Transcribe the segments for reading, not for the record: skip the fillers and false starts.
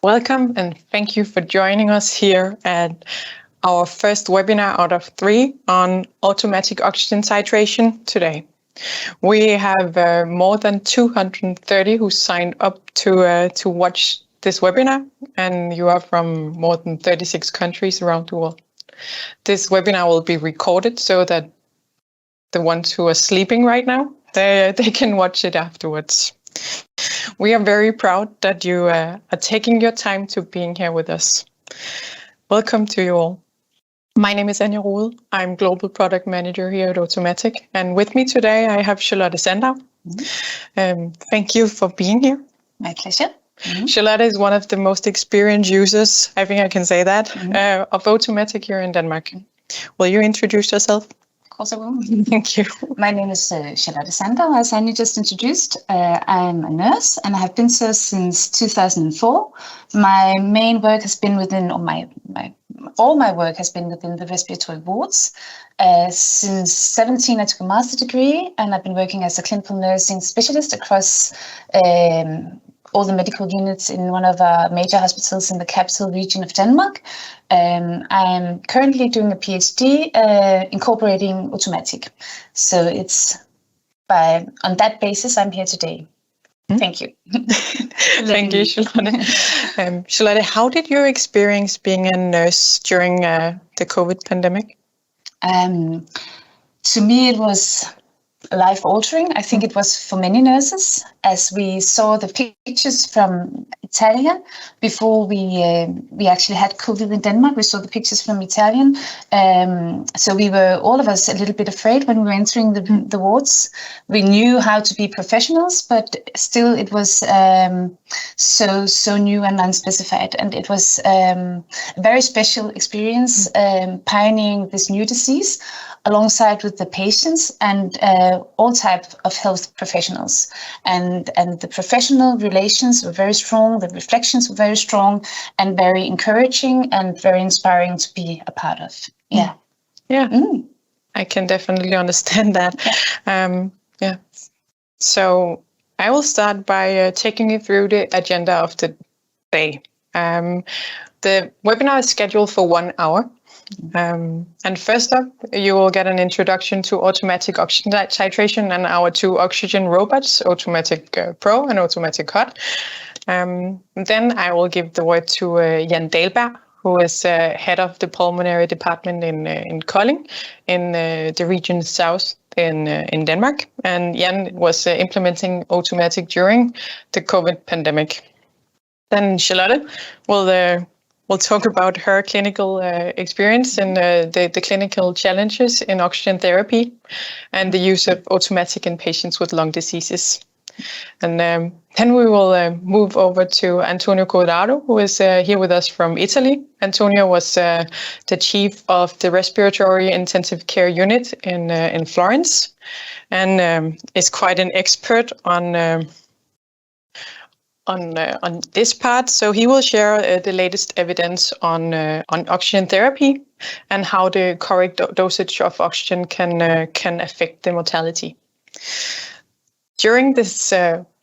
Welcome and thank you for joining us here at our first webinar out of 3 on automatic oxygen titration today. We have more than 230 who signed up to watch this webinar, and you are from more than 36 countries around the world. This webinar will be recorded so that the ones who are sleeping right now, they can watch it afterwards. We are very proud that you are taking your time to being here with us. Welcome to you all. My name is Anja Rode. I'm Global Product Manager here at Automatic, and with me today I have Charlotte Sandau. Thank you for being here. My pleasure. Charlotte is one of the most experienced users, I think I can say that, of Automatic here in Denmark. Will you introduce yourself? Of course I will. Thank you. My name is Charlotte Sandau, as Anja just introduced. I'm a nurse and I have been so since 2004. My main work has been within, all my work has been within the respiratory wards. Since 17, I took a master's degree and I've been working as a clinical nursing specialist across all the medical units in one of our major hospitals in the capital region of Denmark. I'm currently doing a Ph.D. Incorporating Automatic. So it's on that basis I'm here today. Thank you. Thank you, Charlotte. Charlotte, how did you experience being a nurse during the COVID pandemic? To me, it was life-altering. I think it was for many nurses, as we saw the pictures from Italian before we actually had COVID in Denmark. We saw the pictures from Italian. So we were, all of us, a little bit afraid when we were entering the wards. We knew how to be professionals, but still it was so new and unspecified. And it was a very special experience pioneering this new disease alongside with the patients and all types of health professionals. And the professional relations were very strong, the reflections were very strong and very encouraging and very inspiring to be a part of. Yeah. I can definitely understand that. So I will start by taking you through the agenda of the day. The webinar is scheduled for 1 hour. And first up, you will get an introduction to automatic oxygen titration and our 2 oxygen robots, Automatic Pro and Automatic Hot. Then I will give the word to Jan Dalberg, who is head of the pulmonary department in Kolding, in the region south in Denmark. And Jan was implementing Automatic during the COVID pandemic. Then Charlotte will talk about her clinical experience and the clinical challenges in oxygen therapy and the use of Automatic in patients with lung diseases. And then we will move over to Antonio Corrado, who is here with us from Italy. Antonio was the chief of the respiratory intensive care unit in Florence, and is quite an expert on this part. So he will share the latest evidence on oxygen therapy and how the correct dosage of oxygen can affect the mortality. During this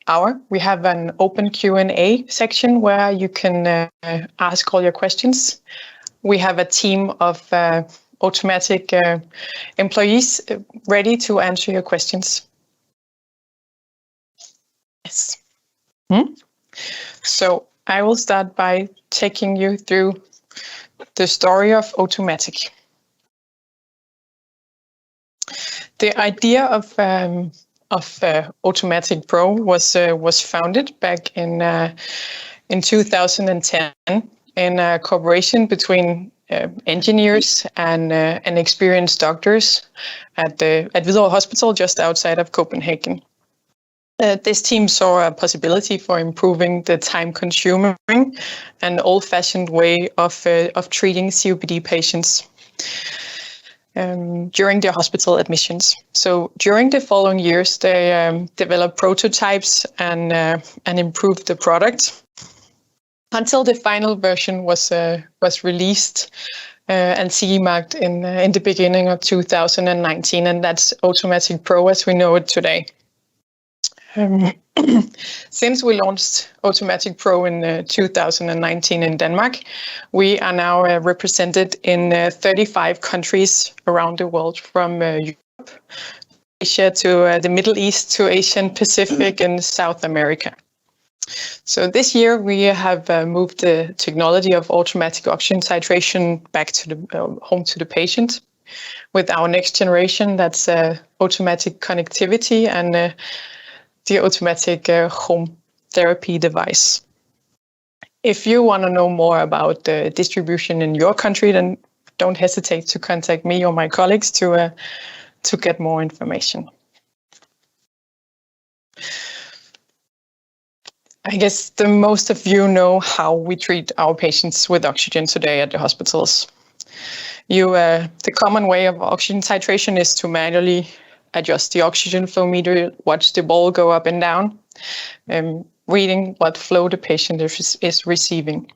hour, we have an open Q&A section where you can ask all your questions. We have a team of Automatic employees ready to answer your questions. Yes. So I will start by taking you through the story of Automatic. The idea of Automatic Pro was founded back in 2010 in a cooperation between engineers and experienced doctors at Hvidovre Hospital just outside of Copenhagen. This team saw a possibility for improving the time-consuming and old-fashioned way of treating COPD patients during their hospital admissions. So during the following years, they developed prototypes and improved the product until the final version was released and CE marked in the beginning of 2019, and that's Automatic Pro as we know it today. Since we launched Automatic Pro in 2019 in Denmark, we are now represented in 35 countries around the world, from Europe, Asia to the Middle East to Asian Pacific and South America. So this year we have moved the technology of automatic oxygen titration back to the home to the patient with our next generation. That's automatic connectivity and the automatic home therapy device. If you want to know more about the distribution in your country, then don't hesitate to contact me or my colleagues to get more information. I guess the most of you know how we treat our patients with oxygen today at the hospitals. The common way of oxygen titration is to manually adjust the oxygen flow meter, watch the ball go up and down, reading what flow the patient is receiving.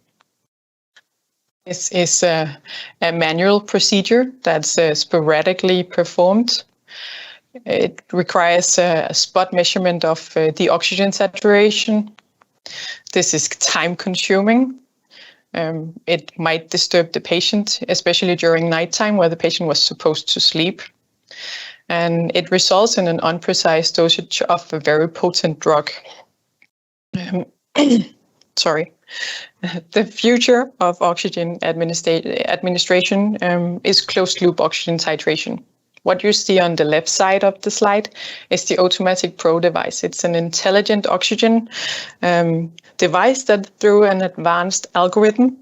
This is a manual procedure that's sporadically performed. It requires a spot measurement of the oxygen saturation. This is time-consuming. It might disturb the patient, especially during nighttime where the patient was supposed to sleep. And it results in an unprecise dosage of a very potent drug. Sorry. The future of oxygen administration is closed-loop oxygen titration. What you see on the left side of the slide is the Automatic Pro device. It's an intelligent oxygen device that, through an advanced algorithm,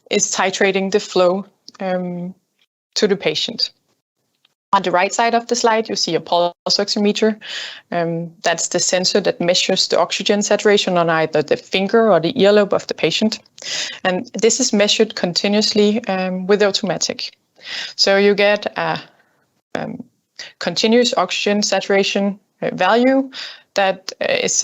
is titrating the flow to the patient. On the right side of the slide, you see a pulse oximeter. That's the sensor that measures the oxygen saturation on either the finger or the earlobe of the patient. And this is measured continuously with automatic. So you get a continuous oxygen saturation value that is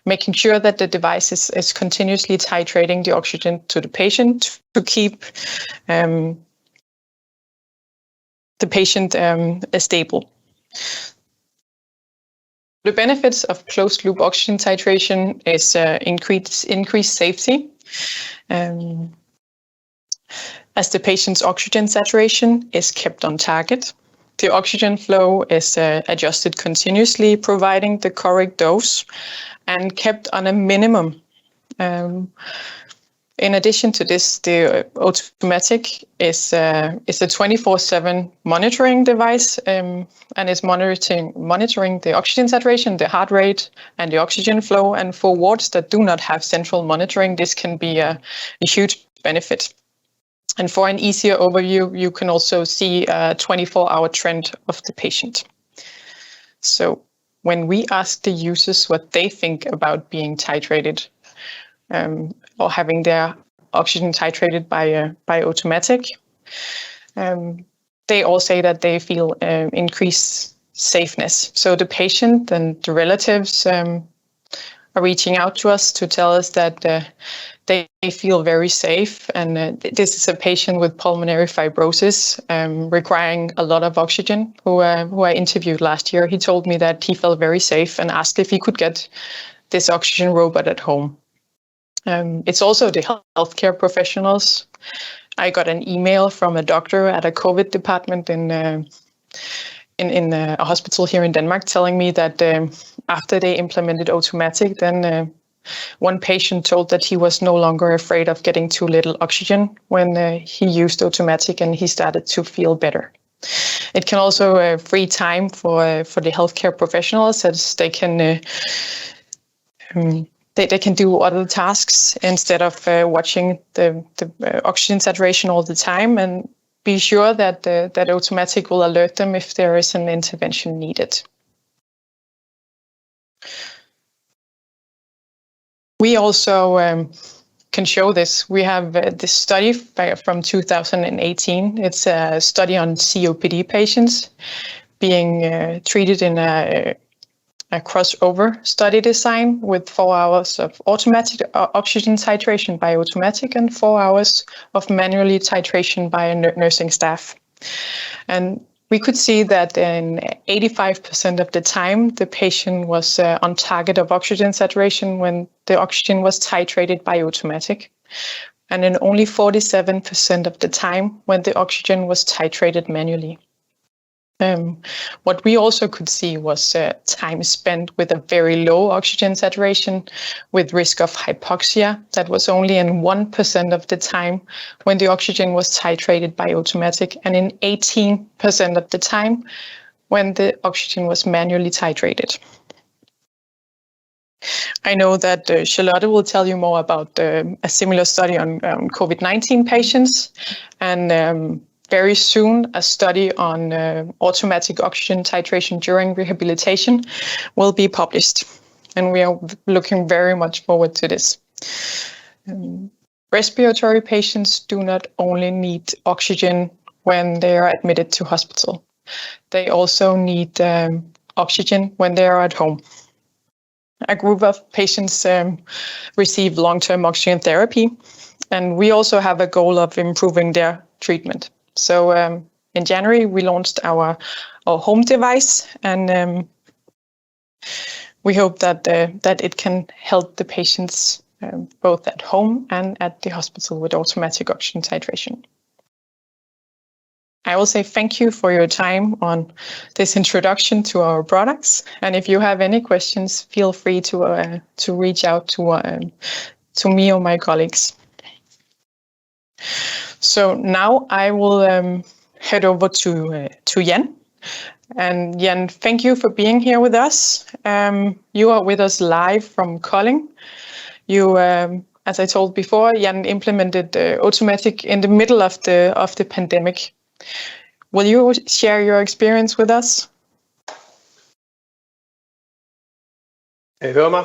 making sure that the device is continuously titrating the oxygen to the patient to keep the patient stable. The benefits of closed-loop oxygen titration is increased safety. As the patient's oxygen saturation is kept on target, the oxygen flow is adjusted continuously, providing the correct dose and kept on a minimum. In addition to this, the automatic is a 24/7 monitoring device and is monitoring the oxygen saturation, the heart rate, and the oxygen flow. And for wards that do not have central monitoring, this can be a huge benefit. And for an easier overview, you can also see a 24-hour trend of the patient. So when we ask the users what they think about being titrated or having their oxygen titrated by automatic, they all say that they feel increased safeness. So the patient and the relatives are reaching out to us to tell us that they feel very safe. And this is a patient with pulmonary fibrosis requiring a lot of oxygen who I interviewed last year. He told me that he felt very safe and asked if he could get this oxygen robot at home. It's also the healthcare professionals. I got an email from a doctor at a COVID department in a hospital here in Denmark telling me that after they implemented automatic, then one patient told that he was no longer afraid of getting too little oxygen when he used automatic, and he started to feel better. It can also free time for the healthcare professionals, as they can they can do other tasks instead of watching the oxygen saturation all the time, and be sure that that automatic will alert them if there is an intervention needed. We also can show this. We have this study from 2018. It's a study on COPD patients being treated in a crossover study design with 4 hours of automatic oxygen titration by automatic and 4 hours of manually titration by nursing staff. And we could see that in 85% of the time, the patient was on target of oxygen saturation when the oxygen was titrated by automatic, and in only 47% of the time when the oxygen was titrated manually. What we also could see was time spent with a very low oxygen saturation with risk of hypoxia. That was only in 1% of the time when the oxygen was titrated by automatic, and in 18% of the time when the oxygen was manually titrated. I know that Charlotte will tell you more about a similar study on COVID-19 patients, and very soon a study on automatic oxygen titration during rehabilitation will be published, and we are looking very much forward to this. Respiratory patients do not only need oxygen when they are admitted to hospital, they also need oxygen when they are at home. A group of patients receive long-term oxygen therapy, and we also have a goal of improving their treatment. So in January, we launched our home device, and we hope that it can help the patients both at home and at the hospital with automatic oxygen titration. I will say thank you for your time on this introduction to our products. And if you have any questions, feel free to reach out to me or my colleagues. So now I will head over to Jan. And Jan, thank you for being here with us. You are with us live from Kolding. You, as I told before, Jan implemented automatic in the middle of the pandemic. Will you share your experience with us? Kan I høre mig?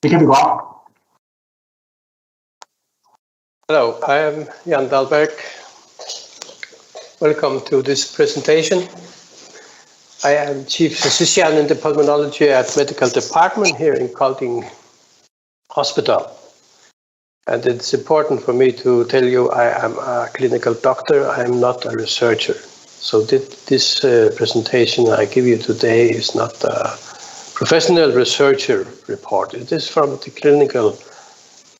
Det kan vi godt. Hello, I am Jan Dalberg. Welcome to this presentation. I am Chief Physician in the Pulmonology at Medical Department here in Kolding Hospital. And it's important for me to tell you I am a clinical doctor, I am not a researcher. So this presentation I give you today is not a professional researcher report. It is from the clinical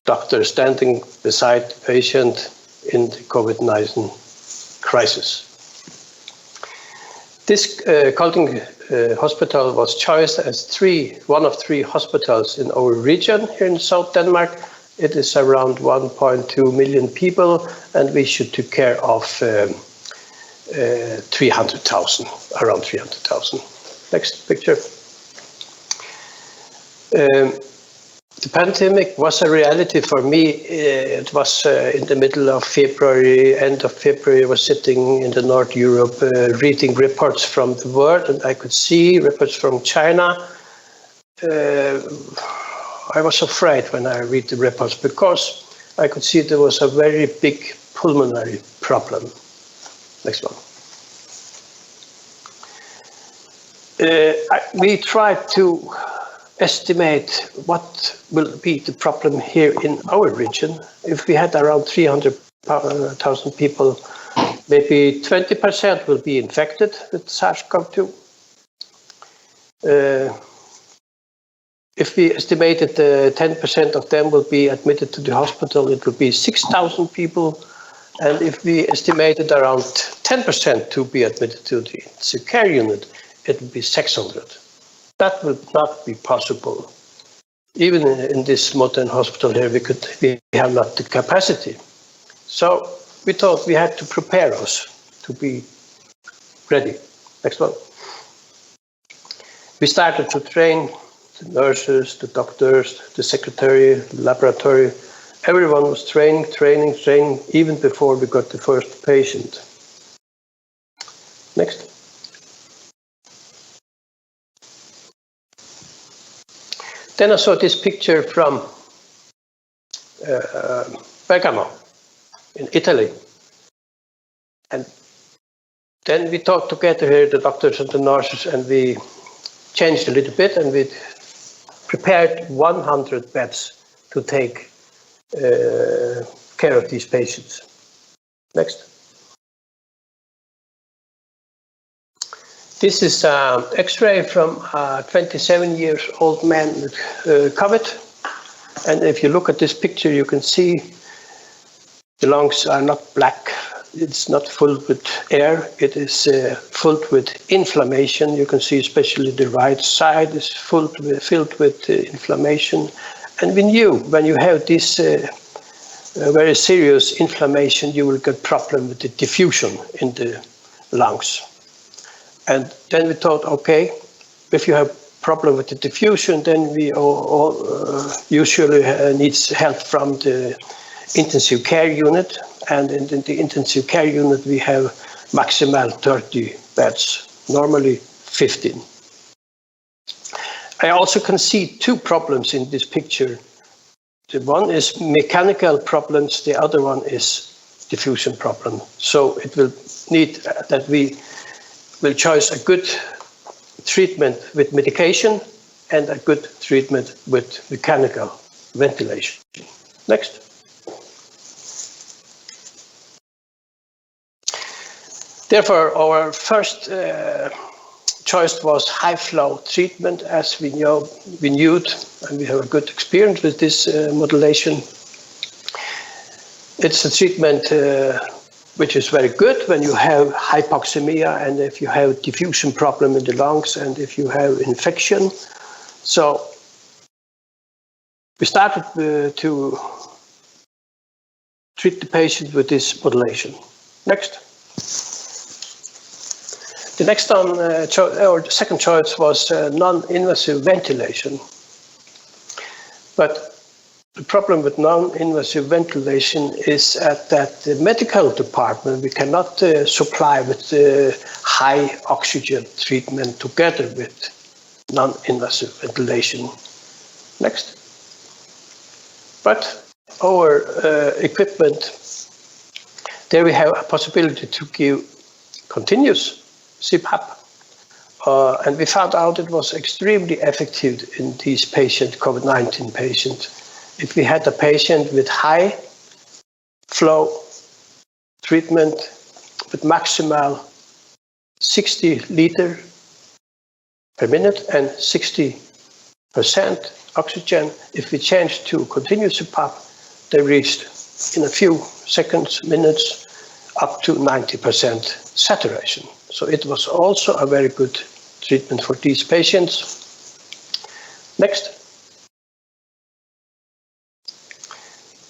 doctor standing beside the patient in the COVID-19 crisis. This Kolding hospital was chosen as one of three hospitals in our region here in South Denmark. It is around 1.2 million people, and we should take care of 300,000, around 300,000. Next picture. The pandemic was a reality for me. It was in the middle of February, end of February. I was sitting in the North Europe reading reports from the world, and I could see reports from China. I was afraid when I read the reports because I could see there was a very big pulmonary problem. Next one. We tried to estimate what will be the problem here in our region. If we had around 300,000 people, maybe 20% will be infected with SARS-CoV-2. If we estimated 10% of them will be admitted to the hospital, it would be 6,000 people. And if we estimated around 10% to be admitted to the intensive care unit, it would be 600. That would not be possible. Even in this modern hospital here, we have not the capacity. So we thought we had to prepare us to be ready. Next one. We started to train the nurses, the doctors, the secretary, the laboratory. Everyone was training, even before we got the first patient. Next. Then I saw this picture from Bergamo in Italy. And then we talked together here, the doctors and the nurses, and we changed a little bit, and we prepared 100 beds to take care of these patients. Next. This is an X-ray from a 27-year-old man with COVID. And if you look at this picture, you can see the lungs are not black. It's not full with air. It is filled with inflammation. You can see especially the right side is filled with inflammation. And we knew when you have this very serious inflammation, you will get problem with the diffusion in the lungs. And then we thought, okay, if you have problem with the diffusion, then we all usually needs help from the intensive care unit. And in the intensive care unit, we have maximal 30 beds, normally 15. I also can see two problems in this picture. The one is mechanical problems, the other one is diffusion problem. So it will need that we will choose a good treatment with medication and a good treatment with mechanical ventilation. Next. Therefore, our first choice was high flow treatment, as we knew, and we have a good experience with this modulation. It's a treatment which is very good when you have hypoxemia and if you have diffusion problem in the lungs and if you have infection. So we started to treat the patient with this modulation. Next. The next one, or the second choice was non-invasive ventilation. But the problem with non-invasive ventilation is that the medical department, we cannot supply with high oxygen treatment together with non-invasive ventilation. Next. But our equipment, there we have a possibility to give continuous CPAP. And we found out it was extremely effective in these patients, COVID-19 patients. If we had a patient with high flow treatment with maximal 60 liters per minute and 60% oxygen, if we changed to continuous CPAP, they reached in a few seconds, minutes, up to 90% saturation. So it was also a very good treatment for these patients. Next.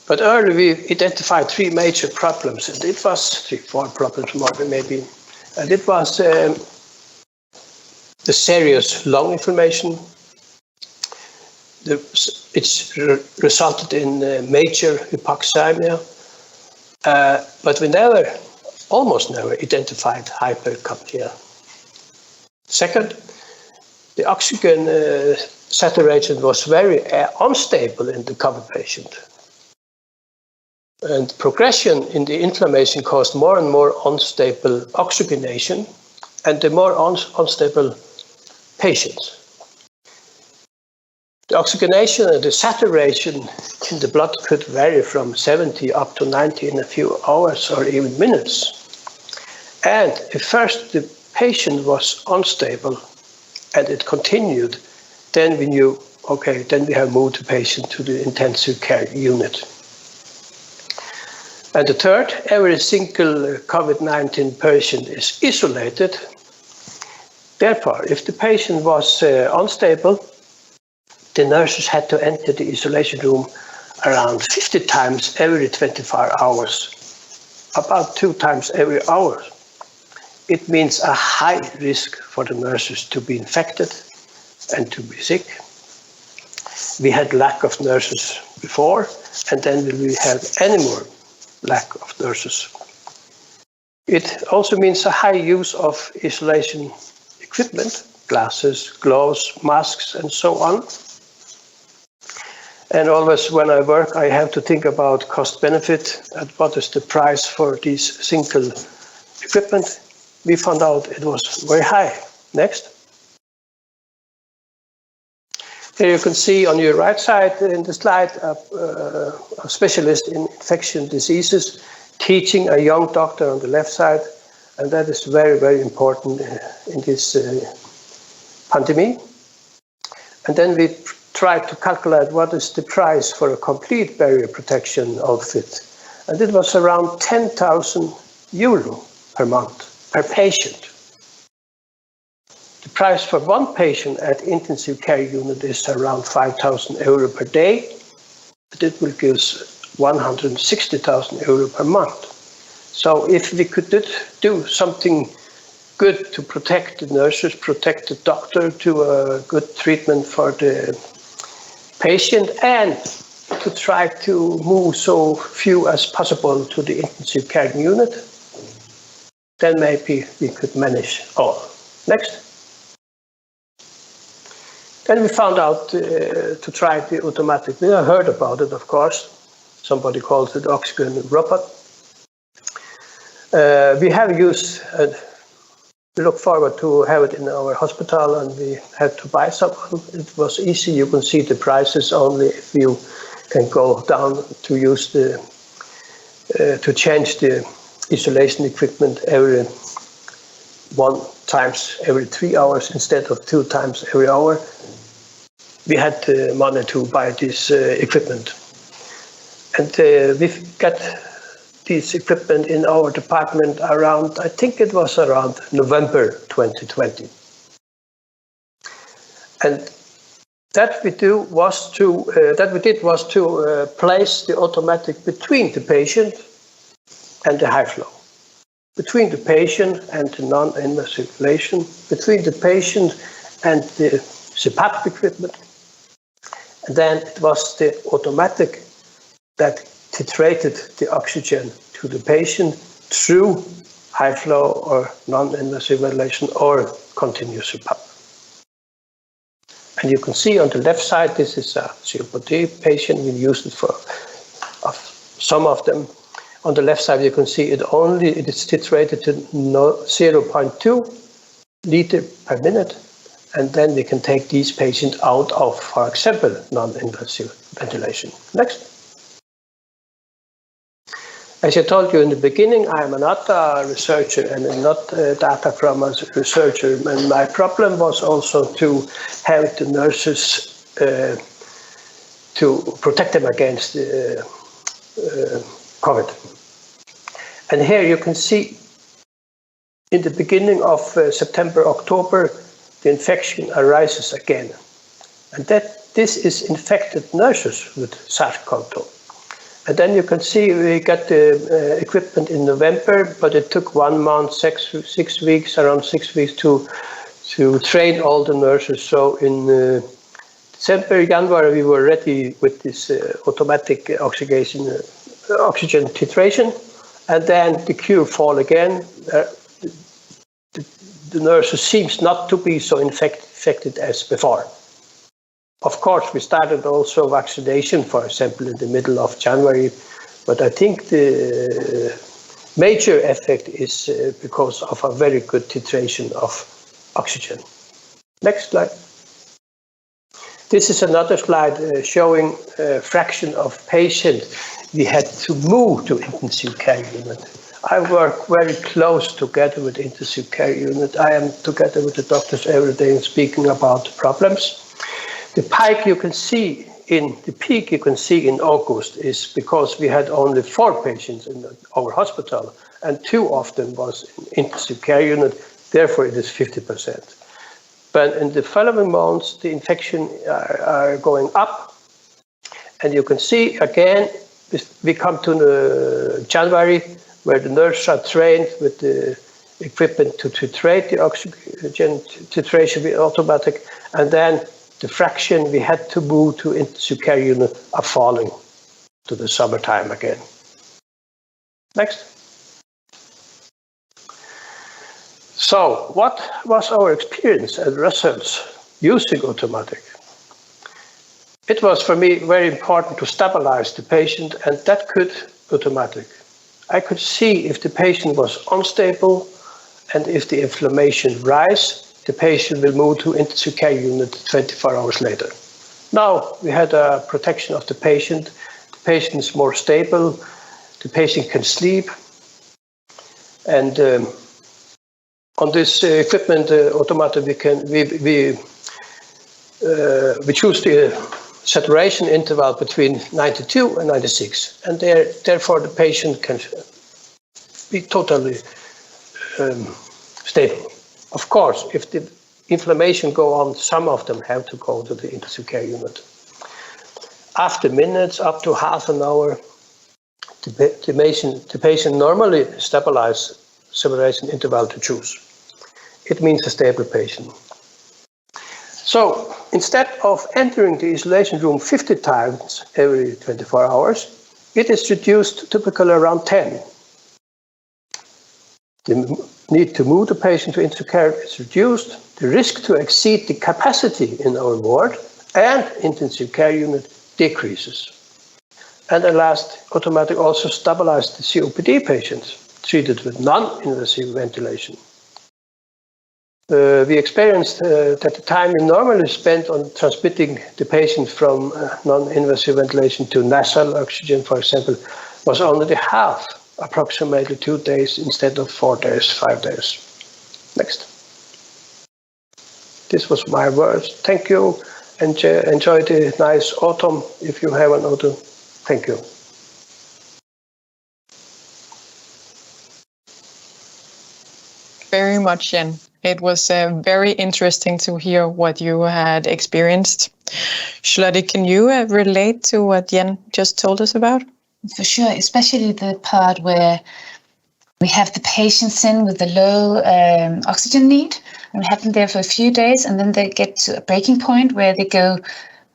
But early we identified three major problems, and it was four problems more maybe. And it was the serious lung inflammation. It's resulted in major hypoxemia, but we almost never identified hypercapnia. Second, the oxygen saturation was very unstable in the COVID patient. And progression in the inflammation caused more and more unstable oxygenation and the more unstable patients. The oxygenation and the saturation in the blood could vary from 70 up to 90 in a few hours or even minutes. And if first the patient was unstable and it continued, then we knew, okay, then we have moved the patient to the intensive care unit. And the third, every single COVID-19 patient is isolated. Therefore, if the patient was unstable, the nurses had to enter the isolation room around 50 times every 24 hours, about 2 times every hour. It means a high risk for the nurses to be infected and to be sick. We had lack of nurses before, and then we will have any more lack of nurses. It also means a high use of isolation equipment, glasses, gloves, masks, and so on. And always when I work, I have to think about cost benefit and what is the price for this single equipment. We found out it was very high. Next. Here you can see on your right side in the slide a specialist in infection diseases teaching a young doctor on the left side And that is very, very important in this pandemic. And then we tried to calculate what is the price for a complete barrier protection outfit. And it was around 10,000 euro per month, per patient. The price for one patient at intensive care unit is around 5,000 euro per day, but it will give 160,000 euro per month. So if we could do something good to protect the nurses, protect the doctor, to a good treatment for the patient, and to try to move so few as possible to the intensive care unit, then maybe we could manage all. Next. Then we found out to try the automatic. We have heard about it, of course. Somebody calls it oxygen robot. We have used, we look forward to have it in our hospital, and we had to buy someone. It was easy. You can see the prices only if you can go down to use the, to change the isolation equipment every 1 times every 3 hours instead of 2 times every hour. We had the money to buy this equipment. And we've got this equipment in our department around, I think it was around November 2020. And that we did was to place the automatic between the patient and the high flow, between the patient and the non-invasive ventilation, between the patient and the CPAP equipment. And then it was the automatic that titrated the oxygen to the patient through high flow or non-invasive ventilation or continuous CPAP. And you can see on the left side, this is a COPD patient. We used it for some of them. On the left side, you can see it is titrated to 0.2 liter per minute. And then we can take these patients out of, for example, non-invasive ventilation. Next. As I told you in the beginning, I am not a researcher and not data from a researcher. And my problem was also to have the nurses to protect them against COVID. And here you can see in the beginning of September, October, the infection arises again. And this is infected nurses with SARS-CoV-2. And then you can see we got the equipment in November, but it took 1 month, 6 weeks, around 6 weeks to train all the nurses. So in December, January, we were ready with this automatic oxygen titration. And then the curve fall again. The nurses seems not to be so infected as before. Of course, we started also vaccination, for example, in the middle of January, but I think the major effect is because of a very good titration of oxygen. Next slide. This is another slide showing a fraction of patients we had to move to intensive care unit. I work very close together with intensive care unit. I am together with the doctors every day and speaking about the problems. The peak you can see in August is because we had only 4 patients in our hospital and 2 of them was in intensive care unit. Therefore, it is 50%. But in the following months, the infection are going up. And you can see again, we come to January, where the nurses are trained with the equipment to titrate the oxygen titration with automatic, and then the fraction we had to move to intensive care unit are falling to the summertime again. Next. So what was our experience and results using automatic? It was for me very important to stabilize the patient, and that could automatic. I could see if the patient was unstable and if the inflammation rise, the patient will move to intensive care unit 24 hours later. Now we had a protection of the patient. The patient is more stable. The patient can sleep. And On this equipment automatic, we choose the saturation interval between 92 and 96, and therefore the patient can be totally stable. Of course, if the inflammation go on, some of them have to go to the intensive care unit. After minutes, up to half an hour, the patient normally stabilizes separation interval to choose. It means a stable patient. So instead of entering the isolation room 50 times every 24 hours, it is reduced typically around 10. The need to move the patient to intensive care is reduced. The risk to exceed the capacity in our ward and intensive care unit decreases. And at last, automatic also stabilized the COPD patients treated with non-invasive ventilation. We experienced that the time we normally spent on transmitting the patient from non-invasive ventilation to nasal oxygen, for example, was only half, approximately 2 days instead of 4 days, 5 days. Next. This was my words. Thank you. Enjoy the nice autumn if you have an autumn. Thank you. Very much, Jan. It was very interesting to hear what you had experienced. Charlotte, can you relate to what Jan just told us about? For sure, especially the part where we have the patients in with the low oxygen need, and we have them there for a few days, and then they get to a breaking point where they go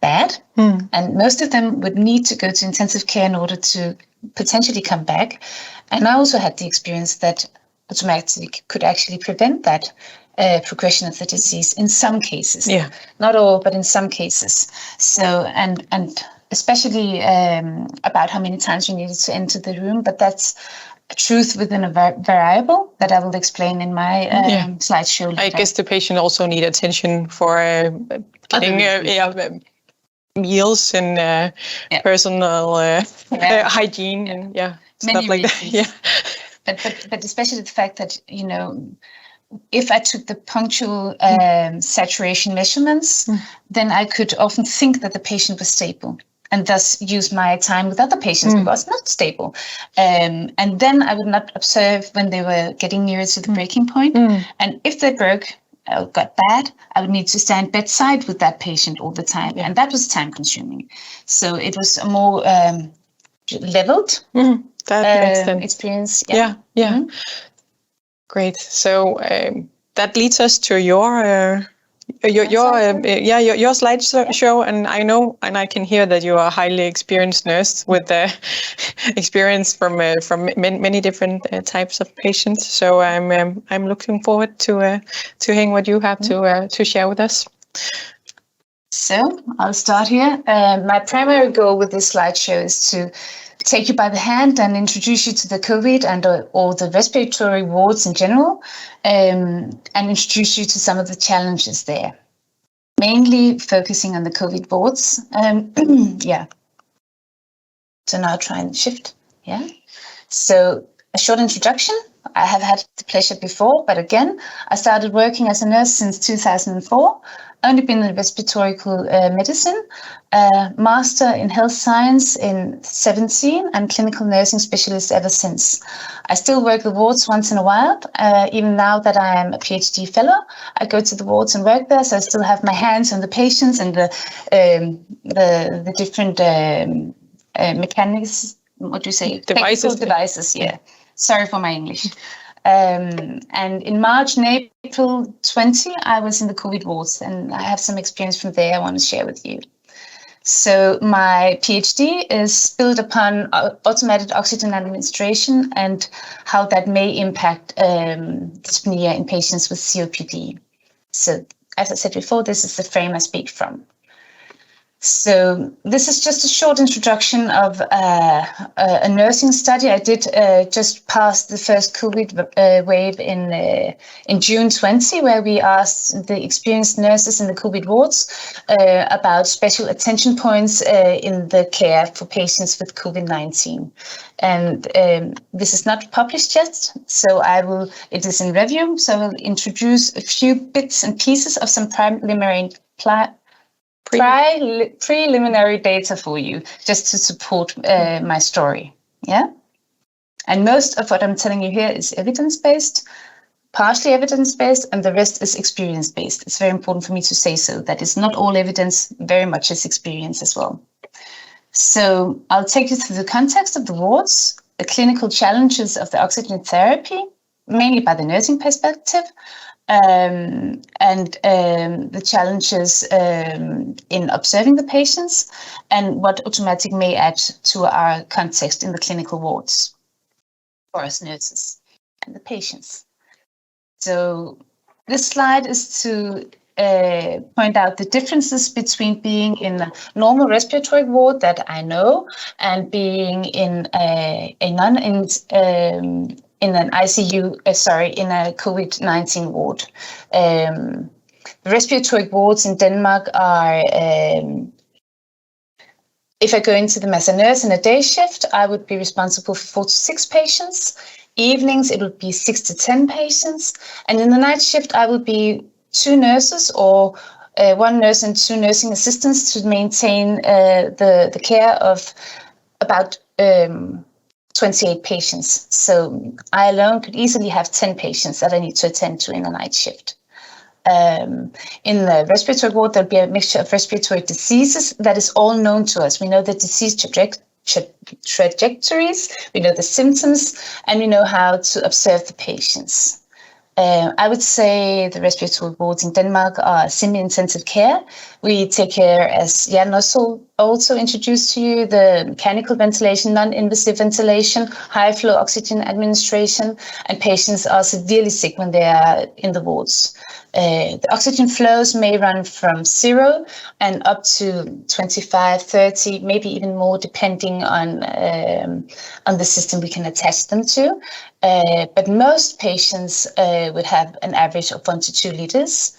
bad, and most of them would need to go to intensive care in order to potentially come back. And I also had the experience that automatic could actually prevent that progression of the disease in some cases. Yeah. Not all, but in some cases. So, and especially about how many times you needed to enter the room, but that's a truth within a variable that I will explain in my slideshow later. I guess the patient also need attention for getting meals and personal hygiene and stuff like that. Yeah. But especially the fact that, you know, if I took the punctual saturation measurements, then I could often think that the patient was stable and thus use my time with other patients because not stable. And then I would not observe when they were getting nearer to the breaking point. And if they got bad, I would need to stand bedside with that patient all the time. And that was time consuming. So it was a more leveled experience. Yeah. Great. So that leads us to your slideshow, and I know and I can hear that you are a highly experienced nurse with experience from many different types of patients. So I'm looking forward to hearing what you have to share with us. So I'll start here. My primary goal with this slideshow is to take you by the hand and introduce you to the COVID and or the respiratory wards in general, and introduce you to some of the challenges there, mainly focusing on the COVID wards. So now I'll try and shift. So a short introduction. I have had the pleasure before, but again, I started working as a nurse since 2004. Only been in respiratory medicine, master in health science in 17, and clinical nursing specialist ever since. I still work the wards once in a while. Even now that I am a Ph.d-fellow, I go to the wards and work there, so I still have my hands on the patients and the different mechanics. What do you say? Devices. Technical devices. Yeah. Sorry for my English. And in March and April 20, I was in the COVID wards, and I have some experience from there I want to share with you. So my PhD is built upon automated oxygen administration and how that may impact dyspnea in patients with COPD. So as I said before, this is the frame I speak from. So this is just a short introduction of a nursing study I did just past the first COVID wave in June 20, where we asked the experienced nurses in the COVID wards about special attention points in the care for patients with COVID-19. And this is not published yet, so it is in review. So I will introduce a few bits and pieces of some preliminary data for you, just to support my story. Yeah. And most of what I'm telling you here is evidence-based, partially evidence-based, and the rest is experience-based. It's very important for me to say so. That is not all evidence, very much is experience as well. So I'll take you through the context of the wards, the clinical challenges of the oxygen therapy, mainly by the nursing perspective, and the challenges in observing the patients, and what automatic may add to our context in the clinical wards for us nurses and the patients. So this slide is to point out the differences between being in a normal respiratory ward that I know and being in in an ICU, in a COVID-19 ward. The respiratory wards in Denmark are, if I go into them as a nurse in a day shift, I would be responsible for 4 to 6 patients. Evenings, it would be 6 to 10 patients. And in the night shift, I would be 2 nurses or 1 nurse and 2 nursing assistants to maintain the care of about 28 patients. So I alone could easily have 10 patients that I need to attend to in a night shift. In the respiratory ward, there'll be a mixture of respiratory diseases that is all known to us. We know the disease trajectories, we know the symptoms, and we know how to observe the patients. I would say the respiratory wards in Denmark are semi-intensive care. We take care, as Jan also introduced to you, the mechanical ventilation, non-invasive ventilation, high-flow oxygen administration, and patients are severely sick when they are in the wards. The oxygen flows may run from 0 and up to 25, 30, maybe even more, depending on the system we can attach them to. But most patients would have an average of 1 to 2 liters,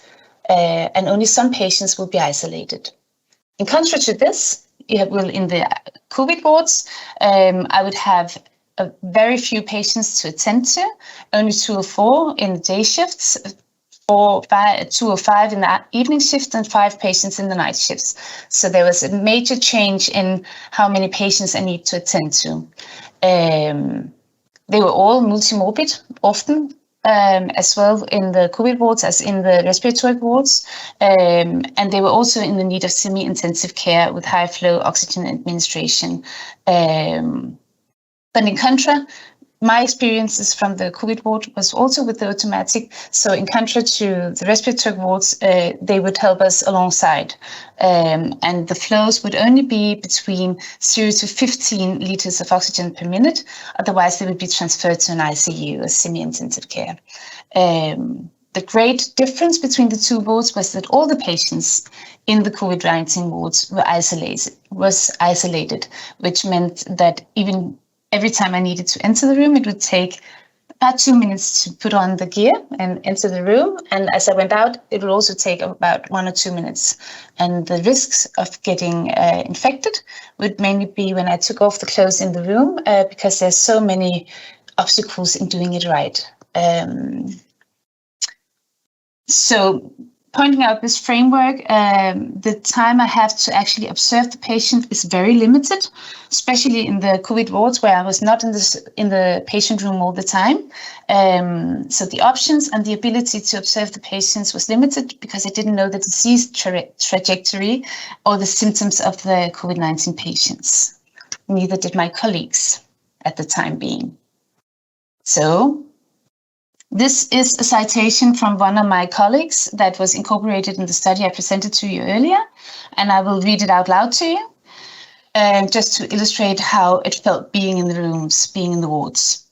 and only some patients will be isolated. In contrast to this, in the COVID wards, I would have very few patients to attend to, only 2 or 4 in the day shifts, 2 or 5 in the evening shift, and 5 patients in the night shifts. So there was a major change in how many patients I need to attend to. They were all multimorbid, often, as well in the COVID wards as in the respiratory wards. And they were also in the need of semi-intensive care with high-flow oxygen administration. But in contra, my experiences from the COVID ward was also with the automatic. So in contrast to the respiratory wards, they would help us alongside. And the flows would only be between 0 to 15 liters of oxygen per minute. Otherwise, they would be transferred to an ICU, a semi-intensive care. The great difference between the 2 wards was that all the patients in the COVID-19 wards were isolated, which meant that even every time I needed to enter the room, it would take about 2 minutes to put on the gear and enter the room. And as I went out, it would also take about 1 or 2 minutes. And the risks of getting infected would mainly be when I took off the clothes in the room, because there's so many obstacles in doing it right. So pointing out this framework, the time I have to actually observe the patient is very limited, especially in the COVID wards where I was not in the patient room all the time. So the options and the ability to observe the patients was limited because I didn't know the disease trajectory or the symptoms of the COVID-19 patients. Neither did my colleagues at the time being. So this is a citation from one of my colleagues that was incorporated in the study I presented to you earlier, and I will read it out loud to you, just to illustrate how it felt being in the rooms, being in the wards.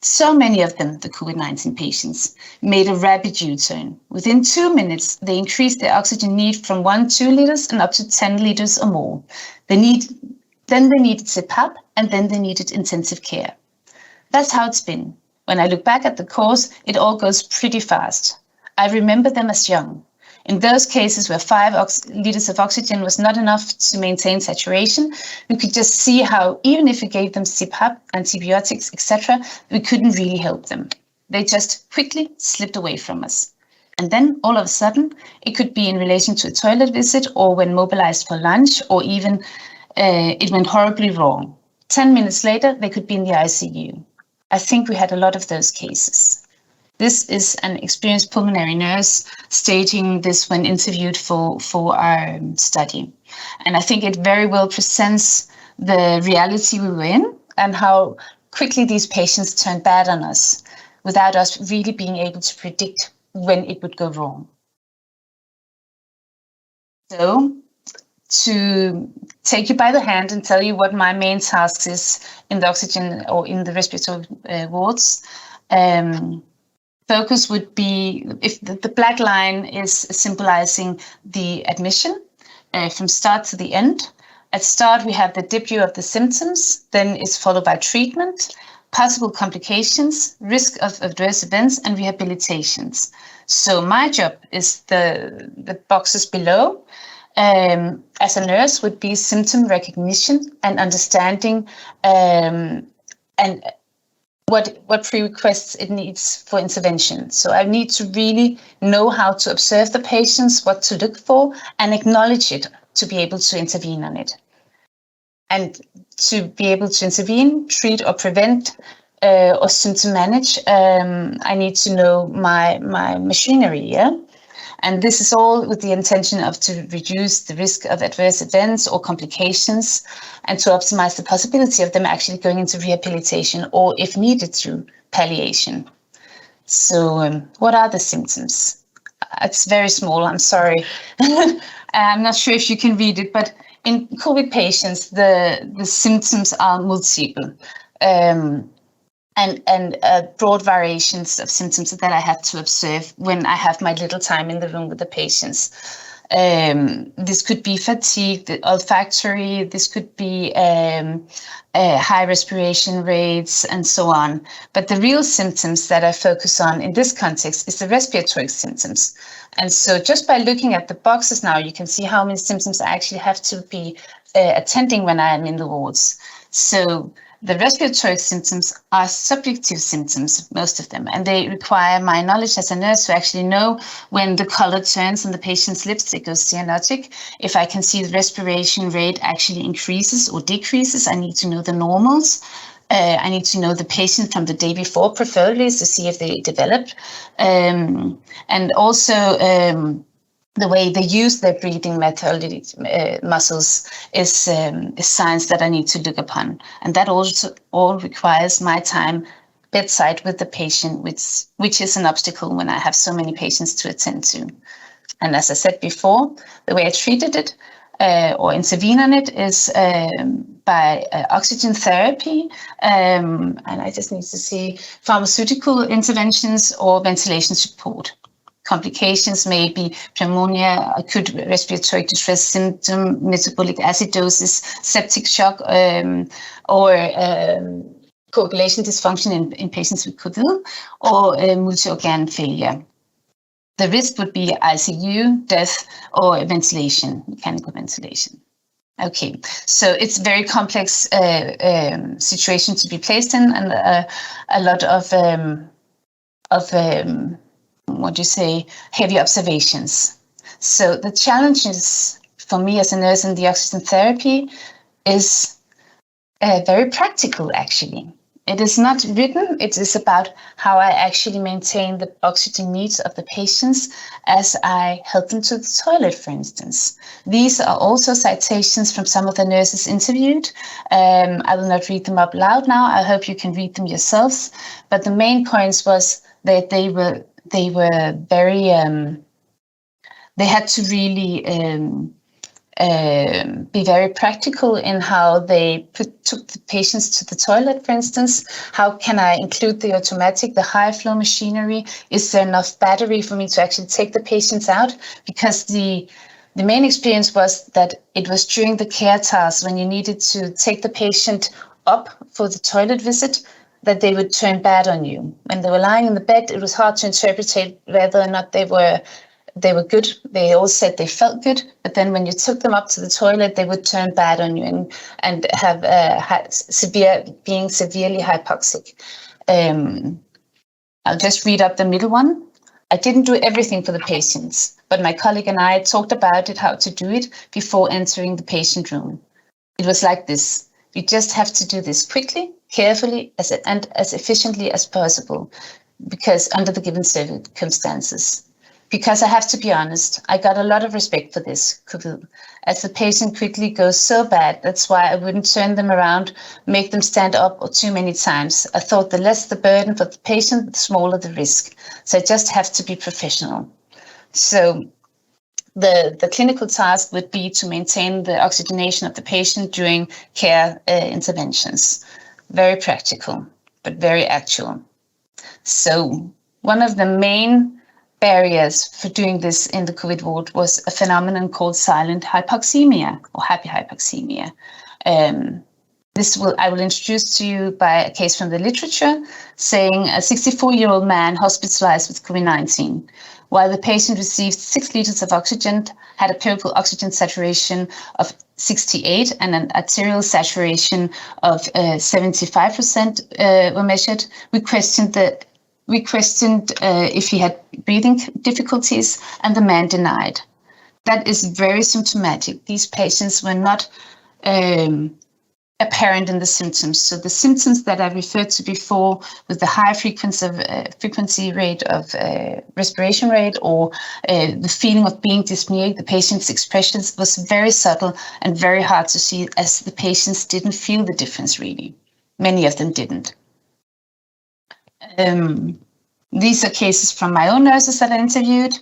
So many of them, the COVID-19 patients, made a rapid U-turn. Within 2 minutes, they increased their oxygen need from 2 liters and up to 10 liters or more. Then they needed CPAP, and then they needed intensive care. That's how it's been. When I look back at the course, it all goes pretty fast. I remember them as young. In those cases where 5 liters of oxygen was not enough to maintain saturation, we could just see how even if we gave them CPAP, antibiotics, etc., we couldn't really help them. They just quickly slipped away from us. And then all of a sudden, it could be in relation to a toilet visit or when mobilized for lunch, or even it went horribly wrong. 10 minutes later, they could be in the ICU. I think we had a lot of those cases. This is an experienced pulmonary nurse stating this when interviewed for our study. And I think it very well presents the reality we were in and how quickly these patients turned bad on us without us really being able to predict when it would go wrong. So, to take you by the hand and tell you what my main task is in the oxygen or in the respiratory wards, focus would be, if the black line is symbolizing the admission from start to the end. At start, we have the debut of the symptoms, then it's followed by treatment, possible complications, risk of adverse events, and rehabilitations. So my job is the boxes below. As a nurse would be symptom recognition and understanding and what prerequisites it needs for intervention. So I need to really know how to observe the patients, what to look for, and acknowledge it to be able to intervene on it. And to be able to intervene, treat or prevent or symptom manage, I need to know my machinery, yeah? And this is all with the intention of to reduce the risk of adverse events or complications and to optimize the possibility of them actually going into rehabilitation or, if needed, through palliation. So what are the symptoms? It's very small, I'm sorry. I'm not sure if you can read it, but in COVID patients, the symptoms are multiple. And broad variations of symptoms that I have to observe when I have my little time in the room with the patients. This could be fatigue, olfactory, this could be high respiration rates, and so on. But the real symptoms that I focus on in this context is the respiratory symptoms. And so just by looking at the boxes now, you can see how many symptoms I actually have to be attending when I am in the wards. So the respiratory symptoms are subjective symptoms, most of them, and they require my knowledge as a nurse to actually know when the color turns on the patient's lips, it goes cyanotic. If I can see the respiration rate actually increases or decreases, I need to know the normals. I need to know the patient from the day before, preferably, to see if they developed. And also, the way they use their breathing muscles is signs that I need to look upon. And that also all requires my time bedside with the patient, which is an obstacle when I have so many patients to attend to. And as I said before, the way I treated it or intervene on it is by oxygen therapy. And I just need to see pharmaceutical interventions or ventilation support. Complications may be pneumonia, acute respiratory distress symptom, metabolic acidosis, septic shock, or coagulation dysfunction in patients with COVID, or multi-organ failure. The risk would be ICU, death, or ventilation, mechanical ventilation. Okay, so it's a very complex situation to be placed in, and a lot of heavy observations. So the challenges for me as a nurse in the oxygen therapy is very practical, actually. It is not written, it is about how I actually maintain the oxygen needs of the patients as I help them to the toilet, for instance. These are also citations from some of the nurses interviewed. I will not read them up loud now, I hope you can read them yourselves. But the main points was that they were very, they had to really be very practical in how they took the patients to the toilet, for instance. How can I include the automatic, the high flow machinery? Is there enough battery for me to actually take the patients out? Because the main experience was that it was during the care task when you needed to take the patient up for the toilet visit that they would turn bad on you. When they were lying in the bed, it was hard to interpret whether or not they were good. They all said they felt good, but then when you took them up to the toilet, they would turn bad on you and have being severely hypoxic. I'll just read up the middle one. I didn't do everything for the patients, but my colleague and I talked about it, how to do it before entering the patient room. It was like this. You just have to do this quickly, carefully, and as efficiently as possible, because under the given circumstances. Because I have to be honest, I got a lot of respect for this, as the patient quickly goes so bad. That's why I wouldn't turn them around, make them stand up or too many times. I thought the less the burden for the patient, the smaller the risk. So I just have to be professional. So the clinical task would be to maintain the oxygenation of the patient during care interventions. Very practical, but very actual. So one of the main barriers for doing this in the COVID ward was a phenomenon called silent hypoxemia or happy hypoxemia. I will introduce to you by a case from the literature saying a 64-year-old man hospitalized with COVID-19. While the patient received 6 liters of oxygen, had a peripheral oxygen saturation of 68 and an arterial saturation of 75% were measured, we questioned if he had breathing difficulties, and the man denied. That is very symptomatic. These patients were not apparent in the symptoms. So the symptoms that I referred to before with the high frequency rate of respiration rate or the feeling of being dyspneic, the patient's expressions was very subtle and very hard to see as the patients didn't feel the difference really. Many of them didn't. These are cases from my own nurses that I interviewed.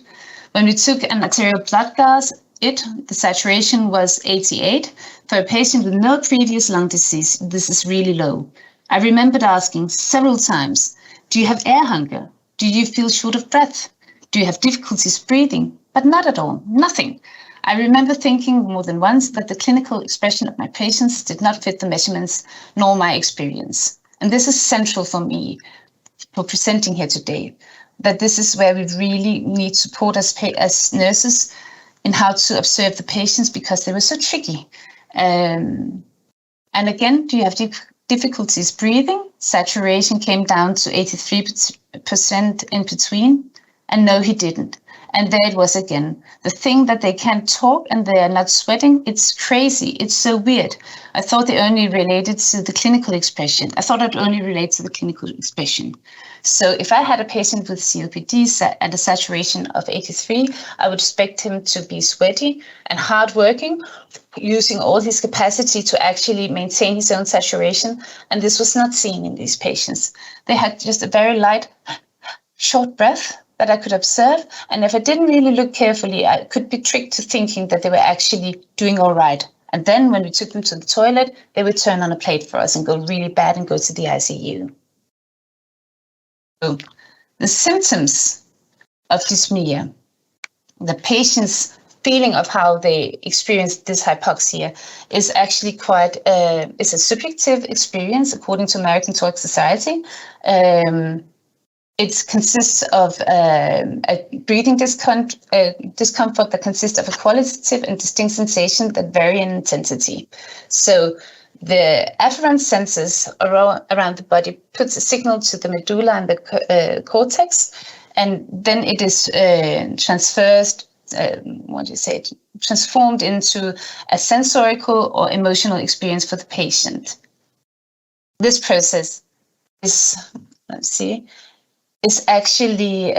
When we took an arterial blood gas, the saturation was 88. For a patient with no previous lung disease, this is really low. I remembered asking several times, do you have air hunger? Do you feel short of breath? Do you have difficulties breathing? But not at all, nothing. I remember thinking more than once that the clinical expression of my patients did not fit the measurements nor my experience. And this is central for me for presenting here today, that this is where we really need support as nurses in how to observe the patients because they were so tricky. And again, do you have difficulties breathing? Saturation came down to 83% in between, and no, he didn't. And there it was again. The thing that they can't talk and they are not sweating, it's crazy. It's so weird. I thought they only related to the clinical expression. I thought it only related to the clinical expression. So if I had a patient with COPD at a saturation of 83, I would expect him to be sweaty and hardworking, using all his capacity to actually maintain his own saturation. And this was not seen in these patients. They had just a very light, short breath that I could observe. And if I didn't really look carefully, I could be tricked to thinking that they were actually doing all right. And then when we took them to the toilet, they would turn on a plate for us and go really bad and go to the ICU. So the symptoms of dyspnea, the patient's feeling of how they experience this hypoxia is actually quite, it's a subjective experience according to American Thoracic Society. It consists of a breathing discomfort that consists of a qualitative and distinct sensation that vary in intensity. So the afferent sensors around the body puts a signal to the medulla and the cortex, and then it is transformed into a sensorical or emotional experience for the patient. This process is, is actually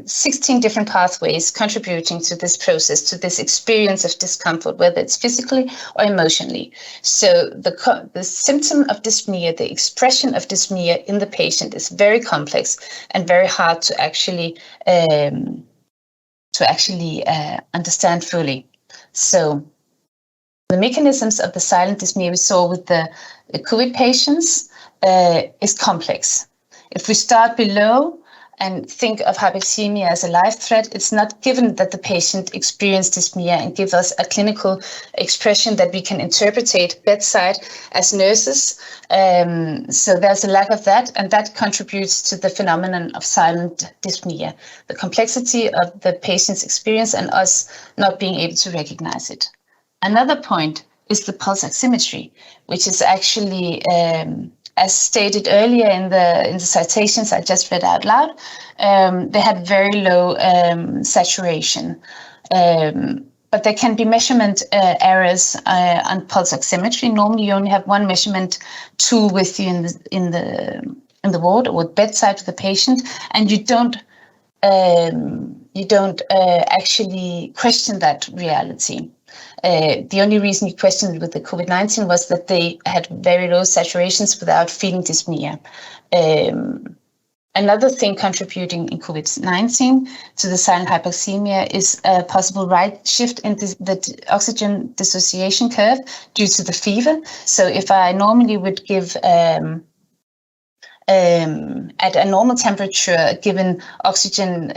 16 different pathways contributing to this process, to this experience of discomfort, whether it's physically or emotionally. So the symptom of dyspnea, the expression of dyspnea in the patient is very complex and very hard to actually understand fully. So the mechanisms of the silent dyspnea we saw with the COVID patients is complex. If we start below and think of hypoxemia as a life threat, it's not given that the patient experienced dyspnea and give us a clinical expression that we can interpretate bedside as nurses. So there's a lack of that, and that contributes to the phenomenon of silent dyspnea, the complexity of the patient's experience and us not being able to recognize it. Another point is the pulse oximetry, which is actually, as stated earlier in the citations I just read out loud, they had very low saturation. But there can be measurement errors on pulse oximetry. Normally, you only have one measurement tool with you in the ward or bedside to the patient, and you don't actually question that reality. The only reason you questioned it with the COVID-19 was that they had very low saturations without feeling dyspnea. Another thing contributing in COVID-19 to the silent hypoxemia is a possible right shift in the oxygen dissociation curve due to the fever. So if I normally would give at a normal temperature, given oxygen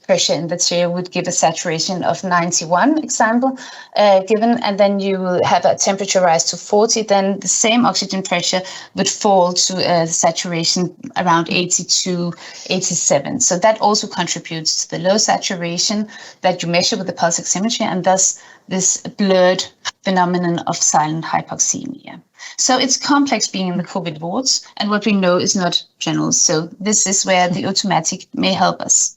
pressure in the chair would give a saturation of 91, example, given, and then you will have a temperature rise to 40, then the same oxygen pressure would fall to a saturation around 82, 87. So that also contributes to the low saturation that you measure with the pulse oximetry, and thus this blurred phenomenon of silent hypoxemia. So it's complex being in the COVID wards, and what we know is not general. So this is where the automatic may help us.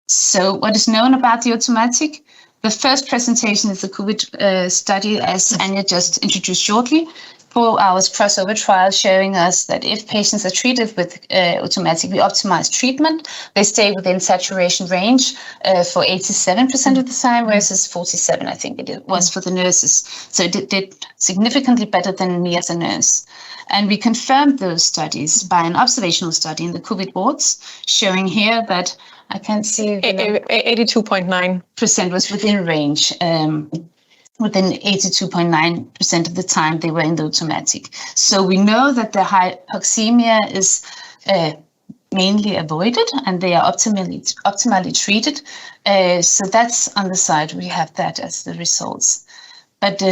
So what is known about the automatic? The first presentation is the COVID study, as Anja just introduced shortly. 4 hours crossover trial showing us that if patients are treated with automatic, we optimize treatment. They stay within saturation range for 87% of the time, versus 47, I think it was for the nurses. So it did significantly better than me as a nurse. And we confirmed those studies by an observational study in the COVID wards, showing here that I can't see 82.9% was within range. Within 82.9% of the time they were in the automatic. So we know that the hypoxemia is mainly avoided and they are optimally treated. So that's on the side, we have that as the results. But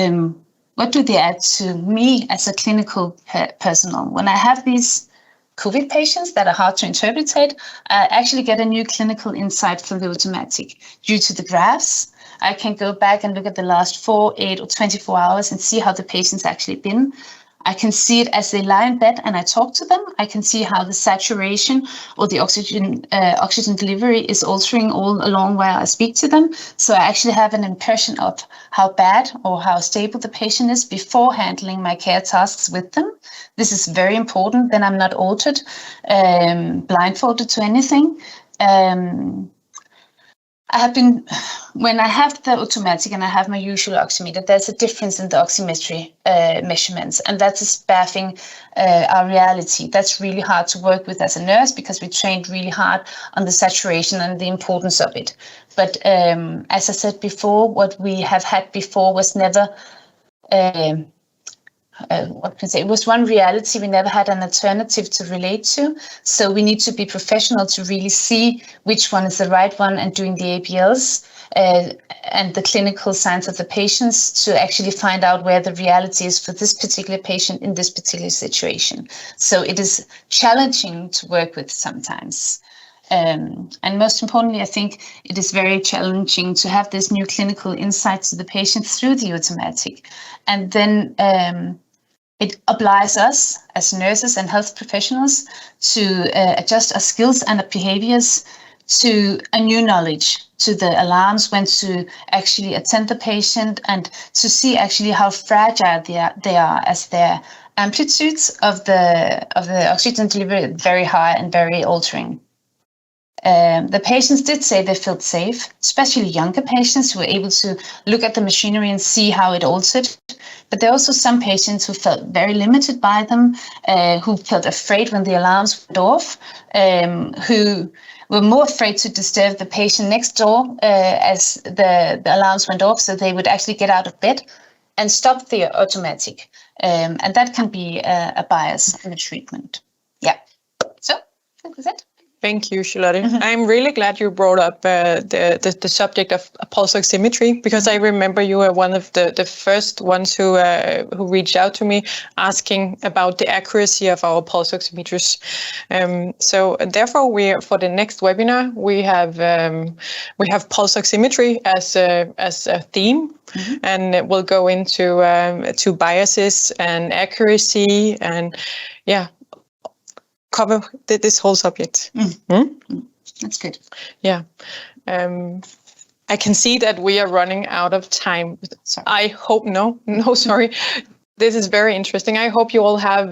what do they add to me as a clinical personnel? When I have these COVID patients that are hard to interpret, I actually get a new clinical insight from the automatic due to the graphs. I can go back and look at the last 4, 8, or 24 hours and see how the patient's actually been. I can see it as they lie in bed and I talk to them. I can see how the saturation or the oxygen delivery is altering all along while I speak to them. So I actually have an impression of how bad or how stable the patient is before handling my care tasks with them. This is very important. Then I'm not altered, blindfolded to anything. When I have the automatic and I have my usual oximeter, there's a difference in the oximetry measurements, and that is baffling our reality. That's really hard to work with as a nurse because we trained really hard on the saturation and the importance of it. But as I said before, what we have had before was never it was one reality. We never had an alternative to relate to. So we need to be professional to really see which one is the right one, and doing the APLs and the clinical signs of the patients to actually find out where the reality is for this particular patient in this particular situation. So it is challenging to work with sometimes. And most importantly, I think it is very challenging to have this new clinical insight to the patient through the automatic. And then it obliges us as nurses and health professionals to adjust our skills and our behaviors to a new knowledge, to the alarms, when to actually attend the patient, and to see actually how fragile they are as their amplitudes of the oxygen delivery are very high and very altering. The patients did say they felt safe, especially younger patients who were able to look at the machinery and see how it altered. But there are also some patients who felt very limited by them, who felt afraid when the alarms went off, who were more afraid to disturb the patient next door as the alarms went off, so they would actually get out of bed and stop the automatic. And that can be a bias in the treatment. Yeah. So that was it. Thank you, Charlotte. I'm really glad you brought up the subject of pulse oximetry, because I remember you were one of the first ones who reached out to me asking about the accuracy of our pulse oximeters. So therefore, for the next webinar we have pulse oximetry as a theme, and we'll go into to biases and accuracy and cover this whole subject. That's good. Yeah. I can see that we are running out of time. Sorry. I hope sorry. This is very interesting. I hope you all have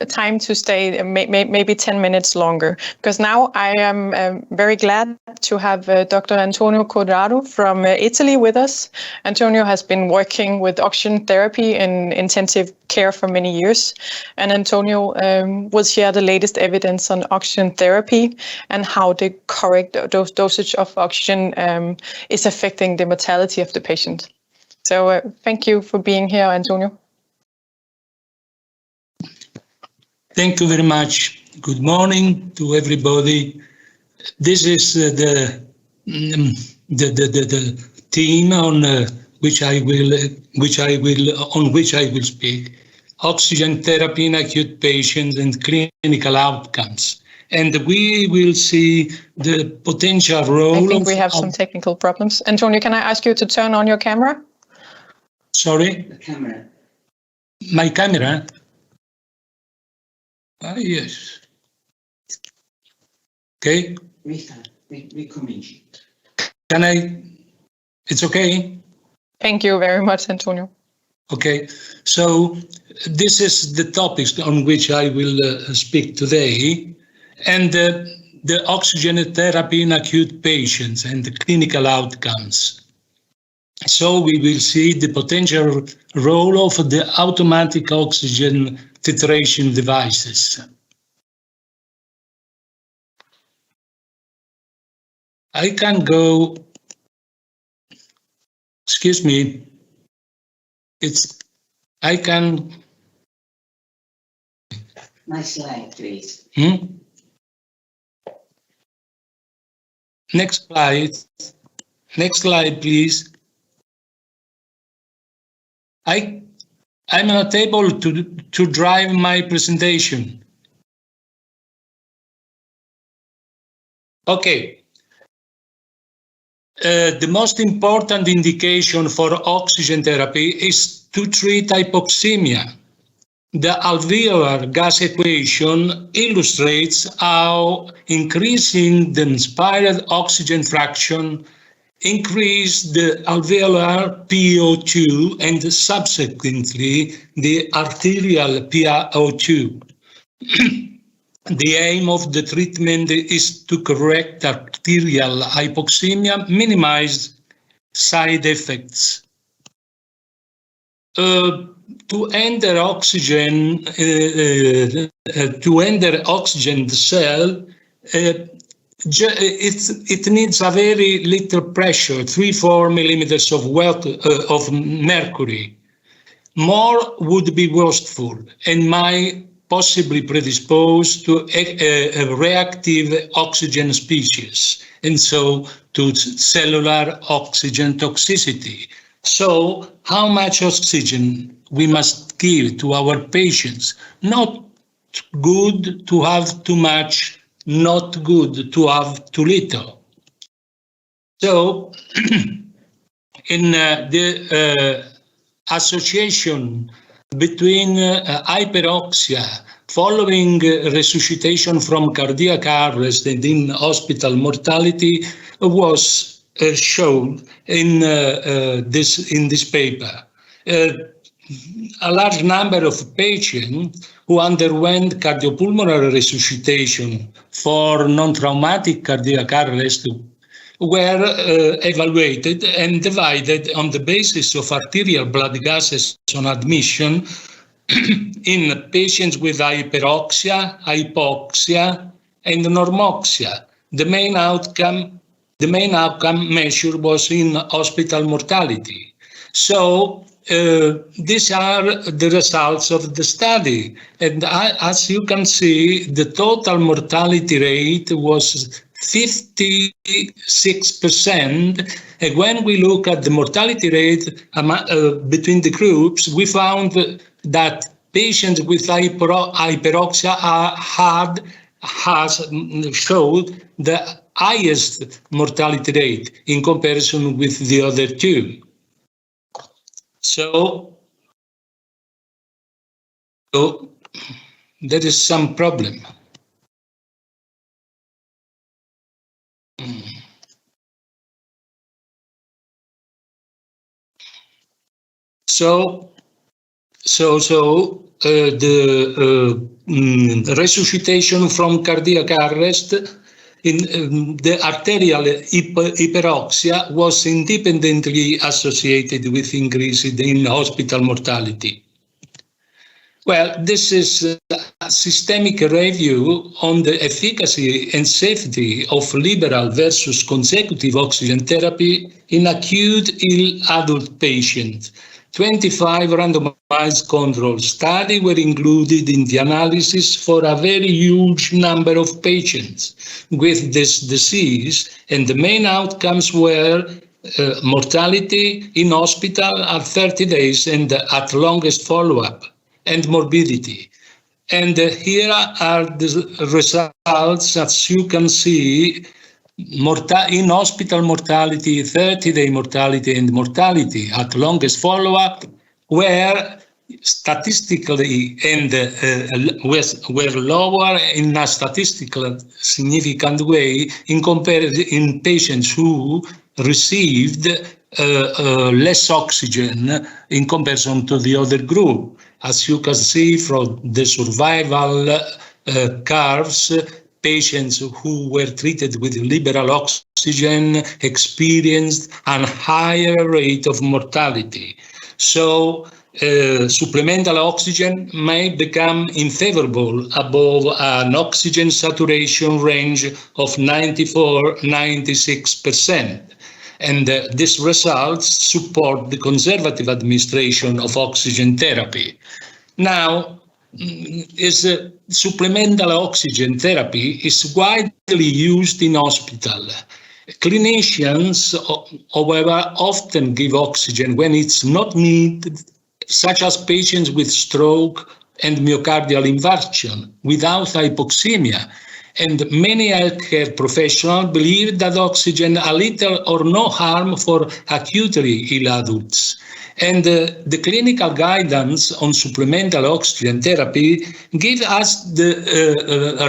time to stay maybe 10 minutes longer, because now I am very glad to have Dr. Antonio Corrado from Italy with us. Antonio has been working with oxygen therapy in intensive care for many years, and Antonio will share the latest evidence on oxygen therapy and how the correct dosage of oxygen is affecting the mortality of the patient. So thank you for being here, Antonio. Thank you very much. Good morning to everybody. This is the theme on which I will speak: oxygen therapy in acute patients and clinical outcomes. And we will see the potential role. I think we have some technical problems. Antonio, can I ask you to turn on your camera? Sorry? The camera. My camera? Yes. Okay. We cominci. Can I? It's okay? Thank you very much, Antonio. Okay. So this is the topics on which I will speak today. And the oxygen therapy in acute patients and the clinical outcomes. So we will see the potential role of the automatic oxygen titration devices. I can go, excuse me, Next slide, please. Next slide, please. I'm not able to drive my presentation. Okay. The most important indication for oxygen therapy is to treat hypoxemia. The alveolar gas equation illustrates how increasing the inspired oxygen fraction increase the alveolar PO2 and subsequently the arterial PaO2. The aim of the treatment is to correct arterial hypoxemia, minimize side effects. To enter oxygen, the cell, it needs a very little pressure, 3-4 millimeters of mercury. More would be wasteful and might possibly predispose to a reactive oxygen species, and so to cellular oxygen toxicity. So how much oxygen we must give to our patients? Not good to have too much, not good to have too little. So in the association between hyperoxia following resuscitation from cardiac arrest and in hospital mortality was shown in this paper. A large number of patients who underwent cardiopulmonary resuscitation for non-traumatic cardiac arrest were evaluated and divided on the basis of arterial blood gases on admission in patients with hyperoxia, hypoxia, and normoxia. The main outcome measure was in hospital mortality. So these are the results of the study. And as you can see, the total mortality rate was 56%. And when we look at the mortality rate between the groups, we found that patients with hyperoxia showed the highest mortality rate in comparison with the other two. So there is some problem. So the resuscitation from cardiac arrest in the arterial hyperoxia was independently associated with increase in hospital mortality. Well, this is a systemic review on the efficacy and safety of liberal versus consecutive oxygen therapy in acute ill adult patients. 25 randomized control studies were included in the analysis for a very huge number of patients with this disease, and the main outcomes were mortality in hospital at 30 days and at longest follow-up, and morbidity. And here are the results, as you can see. In hospital mortality, 30-day mortality, and mortality at longest follow-up were statistically and were lower in a statistical significant way in patients who received less oxygen in comparison to the other group. As you can see from the survival curves, patients who were treated with liberal oxygen experienced a higher rate of mortality. So supplemental oxygen may become unfavorable above an oxygen saturation range of 94–96%. And these results support the conservative administration of oxygen therapy. Now, supplemental oxygen therapy is widely used in hospital. Clinicians, however, often give oxygen when it's not needed, such as patients with stroke and myocardial infarction without hypoxemia. And many healthcare professionals believe that oxygen a little or no harm for acutely ill adults. And the clinical guidance on supplemental oxygen therapy give us the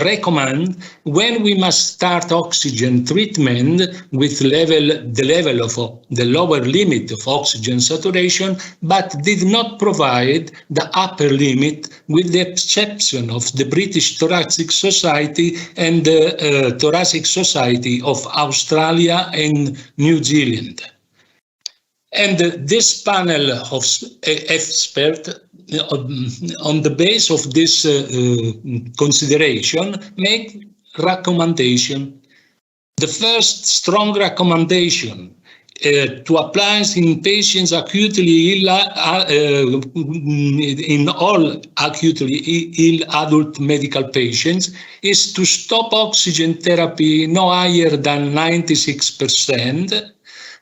recommend when we must start oxygen treatment with the level of the lower limit of oxygen saturation, but did not provide the upper limit, with the exception of the British Thoracic Society and the Thoracic Society of Australia and New Zealand. And this panel of experts, on the basis of this consideration, make recommendation. The first strong recommendation to apply in patients acutely ill, in all acutely ill adult medical patients, is to stop oxygen therapy no higher than 96%.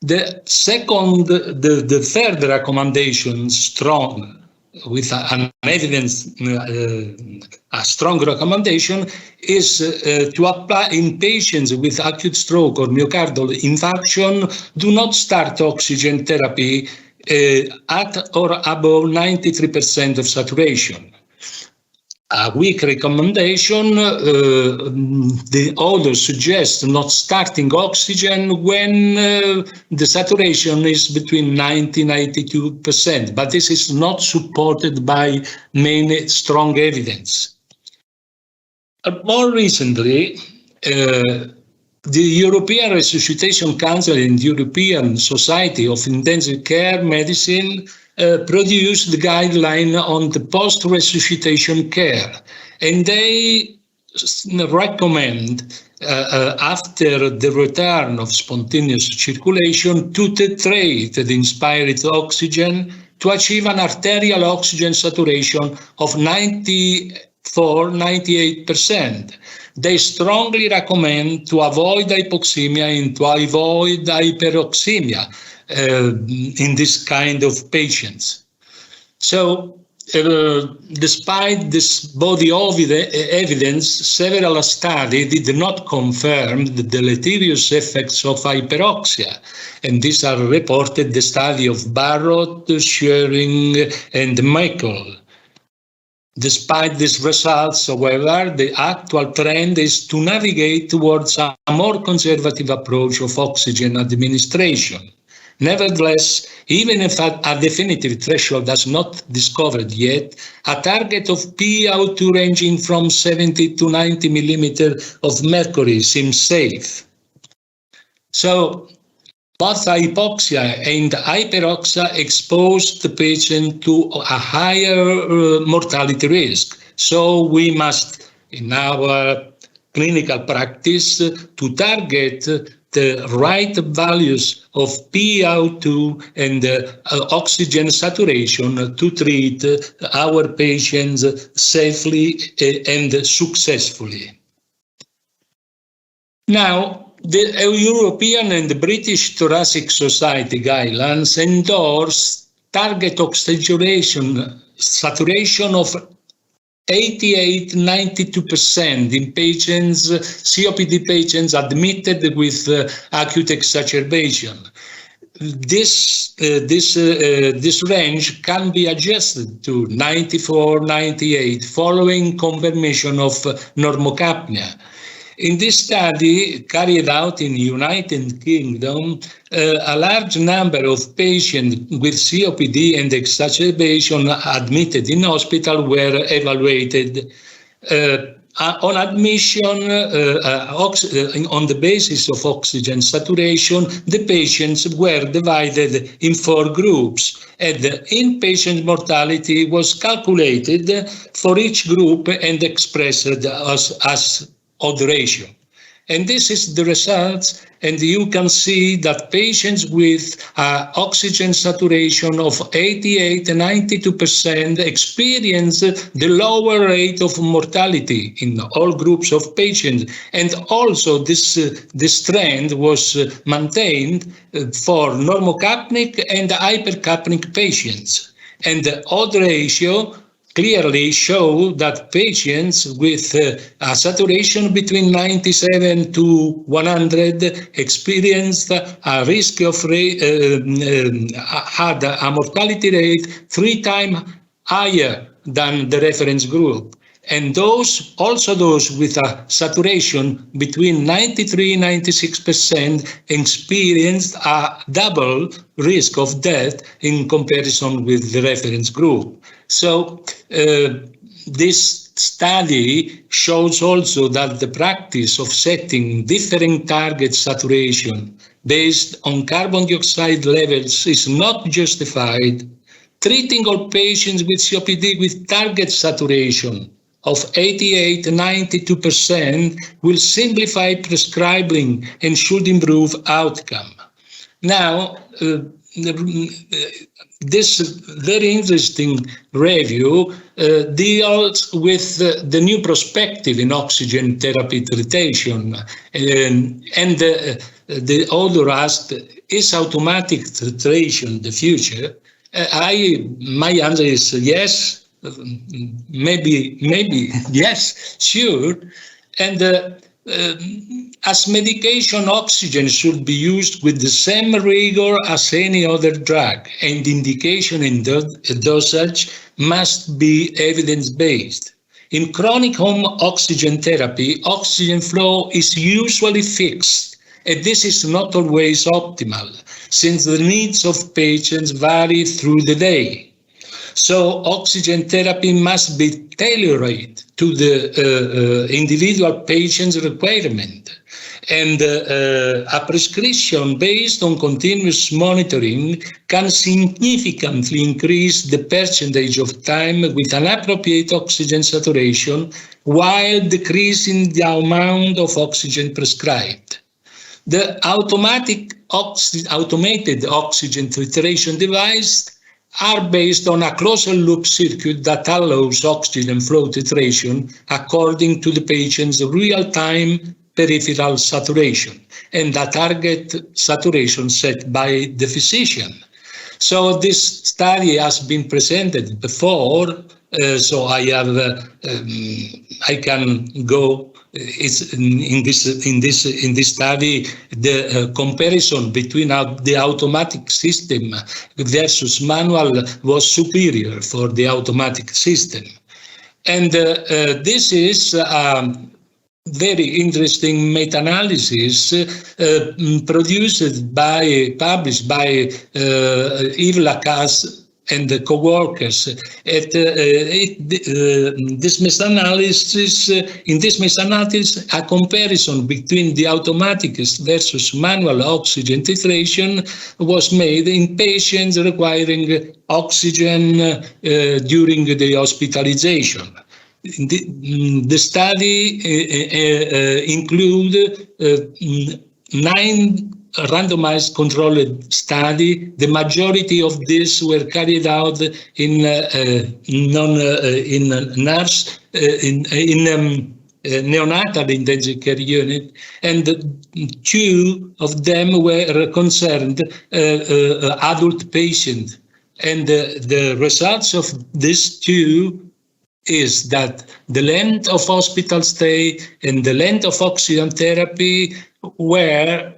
The second, the third recommendation, strong, with an evidence, a strong recommendation, is to apply in patients with acute stroke or myocardial infarction, do not start oxygen therapy at or above 93% of saturation. A weak recommendation, the authors suggest not starting oxygen when the saturation is between 90–92%, but this is not supported by many strong evidence. More recently, the European Resuscitation Council and European Society of Intensive Care Medicine produced the guideline on the post-resuscitation care, and they recommend after the return of spontaneous circulation to titrate the inspired oxygen to achieve an arterial oxygen saturation of 94–98%. They strongly recommend to avoid hypoxemia and to avoid hyperoxemia in this kind of patients. So, despite this body of evidence, several studies did not confirm the deleterious effects of hyperoxia, and these are reported the study of Barrott, Schering, and Michael. Despite these results, however, the actual trend is to navigate towards a more conservative approach of oxygen administration. Nevertheless, even if a definitive threshold is not discovered yet, a target of PaO2 ranging from 70 to 90 millimeters of mercury seems safe. So, both hypoxia and hyperoxia expose the patient to a higher mortality risk. So we must, in our clinical practice, to target the right values of PaO2 and oxygen saturation to treat our patients safely and successfully. Now, the European and the British Thoracic Society guidelines endorse target oxygen saturation of 88–92% in patients, COPD patients admitted with acute exacerbation. This range can be adjusted to 94–98 following confirmation of normocapnia. In this study carried out in the United Kingdom, a large number of patients with COPD and exacerbation admitted in hospital were evaluated. On admission, on the basis of oxygen saturation, the patients were divided in 4 groups, and the inpatient mortality was calculated for each group and expressed as odds ratio. And this is the results, and you can see that patients with oxygen saturation of 88–92% experience the lower rate of mortality in all groups of patients. And also this trend was maintained for normocapnic and hypercapnic patients. And the odds ratio clearly show that patients with a saturation between 97 to 100 experienced a risk of had a mortality rate 3 times higher than the reference group. And those with a saturation between 93–96% experienced a double risk of death in comparison with the reference group. So this study shows also that the practice of setting different target saturation based on carbon dioxide levels is not justified. Treating all patients with COPD with target saturation of 88–92% will simplify prescribing and should improve outcome. Now, this very interesting review deals with the new perspective in oxygen therapy titration, and the author asked, is automatic titration the future? My answer is yes. Maybe yes, sure. And as medication, oxygen should be used with the same rigor as any other drug, and indication and dosage must be evidence-based. In chronic home oxygen therapy, oxygen flow is usually fixed, and this is not always optimal, since the needs of patients vary through the day. So oxygen therapy must be tailored to the individual patient's requirement. And a prescription based on continuous monitoring can significantly increase the percentage of time with an appropriate oxygen saturation while decreasing the amount of oxygen prescribed. The automated oxygen titration device are based on a closed-loop circuit that allows oxygen flow titration according to the patient's real-time peripheral saturation and the target saturation set by the physician. So this study has been presented before, so I can go. It's in this study, the comparison between the automatic system versus manual was superior for the automatic system, and this is very interesting meta-analysis published by Yves Lacasse and the co-workers. This meta-analysis, in this meta-analysis, a comparison between the automatic versus manual oxygen titration was made in patients requiring oxygen during the hospitalization. The study included 9 randomized controlled study. The majority of these were carried out in neonatal intensive care unit, and 2 of them were concerned adult patients. And the results of these 2 is that the length of hospital stay and the length of oxygen therapy were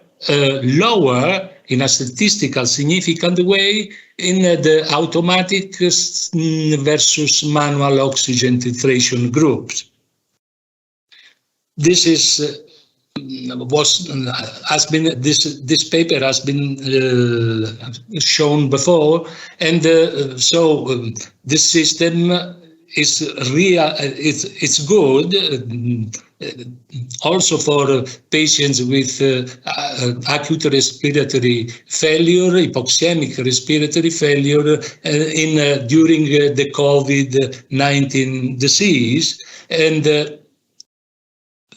lower in a statistical significant way in the automatic versus manual oxygen titration groups. This is this paper has been shown before, and so this system is real. It's good. Also for patients with acute respiratory failure, hypoxemic respiratory failure during the COVID-19 disease, and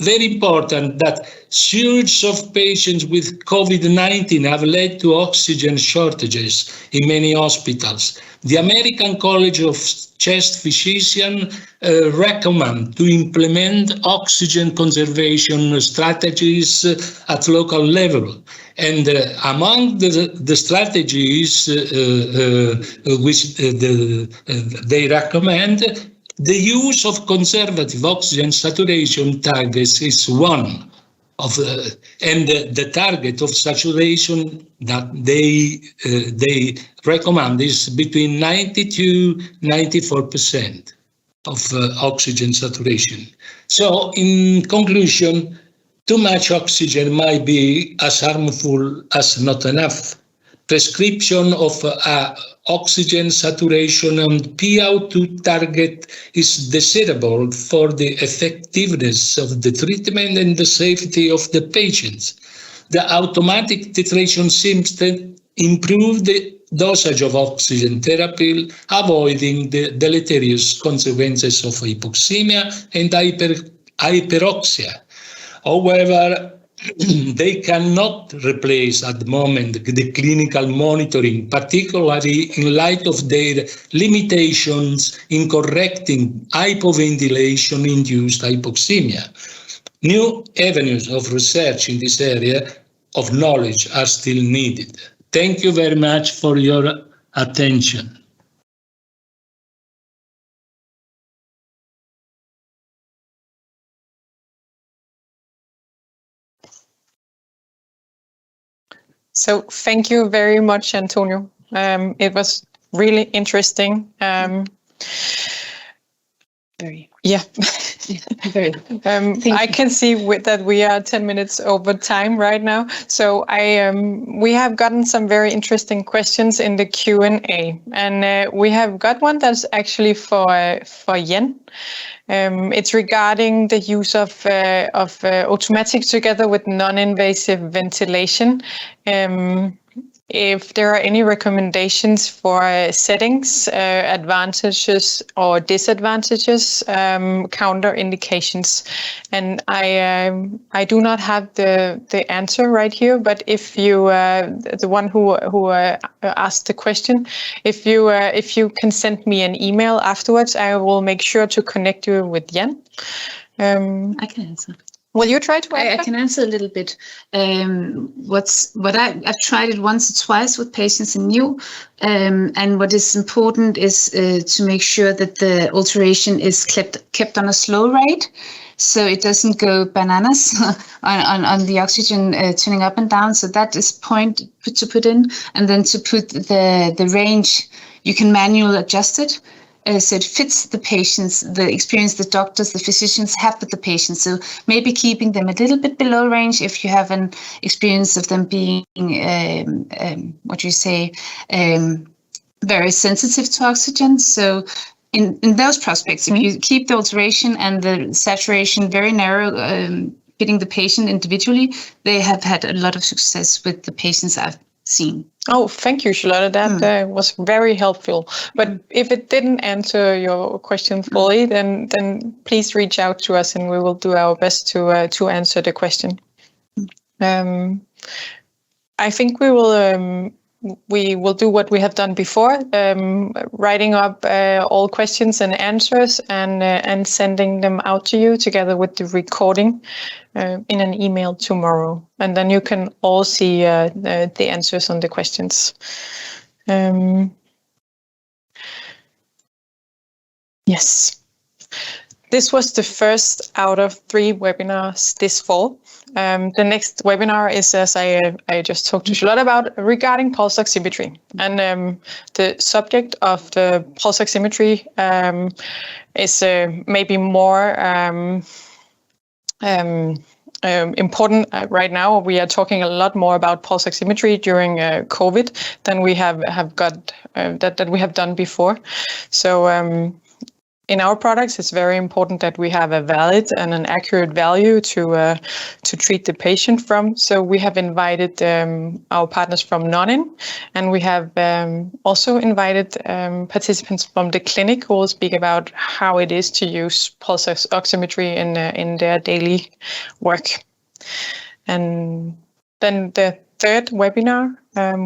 very important that surge of patients with COVID-19 have led to oxygen shortages in many hospitals. The American College of Chest Physicians recommend to implement oxygen conservation strategies at local level. And among the strategies which they recommend, the use of conservative oxygen saturation targets is one of, and the target of saturation that they recommend is between 90 to 94% of oxygen saturation. So, in conclusion, too much oxygen might be as harmful as not enough. Prescription of oxygen saturation and PO2 target is desirable for the effectiveness of the treatment and the safety of the patients. The automatic titration seems to improve the dosage of oxygen therapy, avoiding the deleterious consequences of hypoxemia and hyperoxia. However, they cannot replace at the moment the clinical monitoring, particularly in light of their limitations in correcting hypoventilation-induced hypoxemia. New avenues of research in this area of knowledge are still needed. Thank you very much for your attention. So thank you very much, Antonio. It was really interesting. Yeah, Very. I can see that we are 10 minutes over time right now. So we have gotten some very interesting questions in the Q&A, and we have got one that's actually for Jan. It's regarding the use of automatic together with non-invasive ventilation. If there are any recommendations for settings, advantages or disadvantages, counter indications, and I do not have the answer right here. But if you, the one who asked the question, if you can send me an email afterwards, I will make sure to connect you with Jan. I can answer. Will you try to answer? I can answer a little bit. I've tried it once or twice with patients in new, and what is important is to make sure that the alteration is kept on a slow rate, so it doesn't go bananas on the oxygen tuning up and down. So that is point to put in, and then to put the range, you can manually adjust it. So it fits the patients, the experience the doctors, the physicians have with the patients. So maybe keeping them a little bit below range if you have an experience of them being, very sensitive to oxygen. So in those prospects, if you keep the alteration and the saturation very narrow, fitting the patient individually, they have had a lot of success with the patients I've seen. Oh, thank you, Charlotte. That was very helpful. But if it didn't answer your question fully, then please reach out to us, and we will do our best to answer the question. I think we will do what we have done before, writing up all questions and answers and sending them out to you together with the recording in an email tomorrow. And then you can all see the answers on the questions. Yes. This was the first out of 3 webinars this fall. The next webinar is, as I just talked to Charlotte about, regarding pulse oximetry. And the subject of the pulse oximetry is maybe more important right now. We are talking a lot more about pulse oximetry during COVID than we have got that we have done before. So in our products, it's very important that we have a valid and an accurate value to treat the patient from. So we have invited our partners from Nonin, and we have also invited participants from the clinic who will speak about how it is to use pulse oximetry in their daily work. And then the third webinar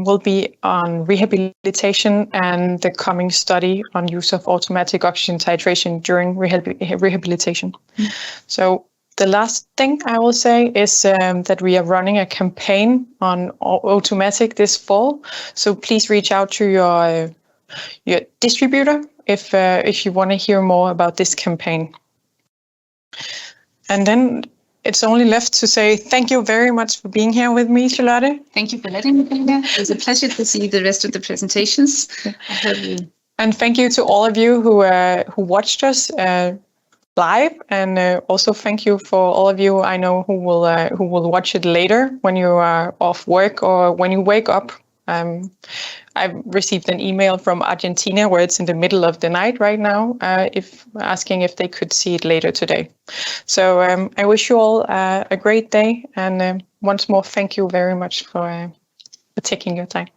will be on rehabilitation and the coming study on use of automatic oxygen titration during rehabilitation. So the last thing I will say is that we are running a campaign on automatic this fall. So please reach out to your distributor if you want to hear more about this campaign. And then it's only left to say thank you very much for being here with me, Charlotte. Thank you for letting me be here. It was a pleasure to see the rest of the presentations. And thank you to all of you who watched us live, and also thank you for all of you I know who will watch it later when you are off work or when you wake up. I've received an email from Argentina where it's in the middle of the night right now, asking if they could see it later today. So I wish you all a great day, and once more, thank you very much for taking your time.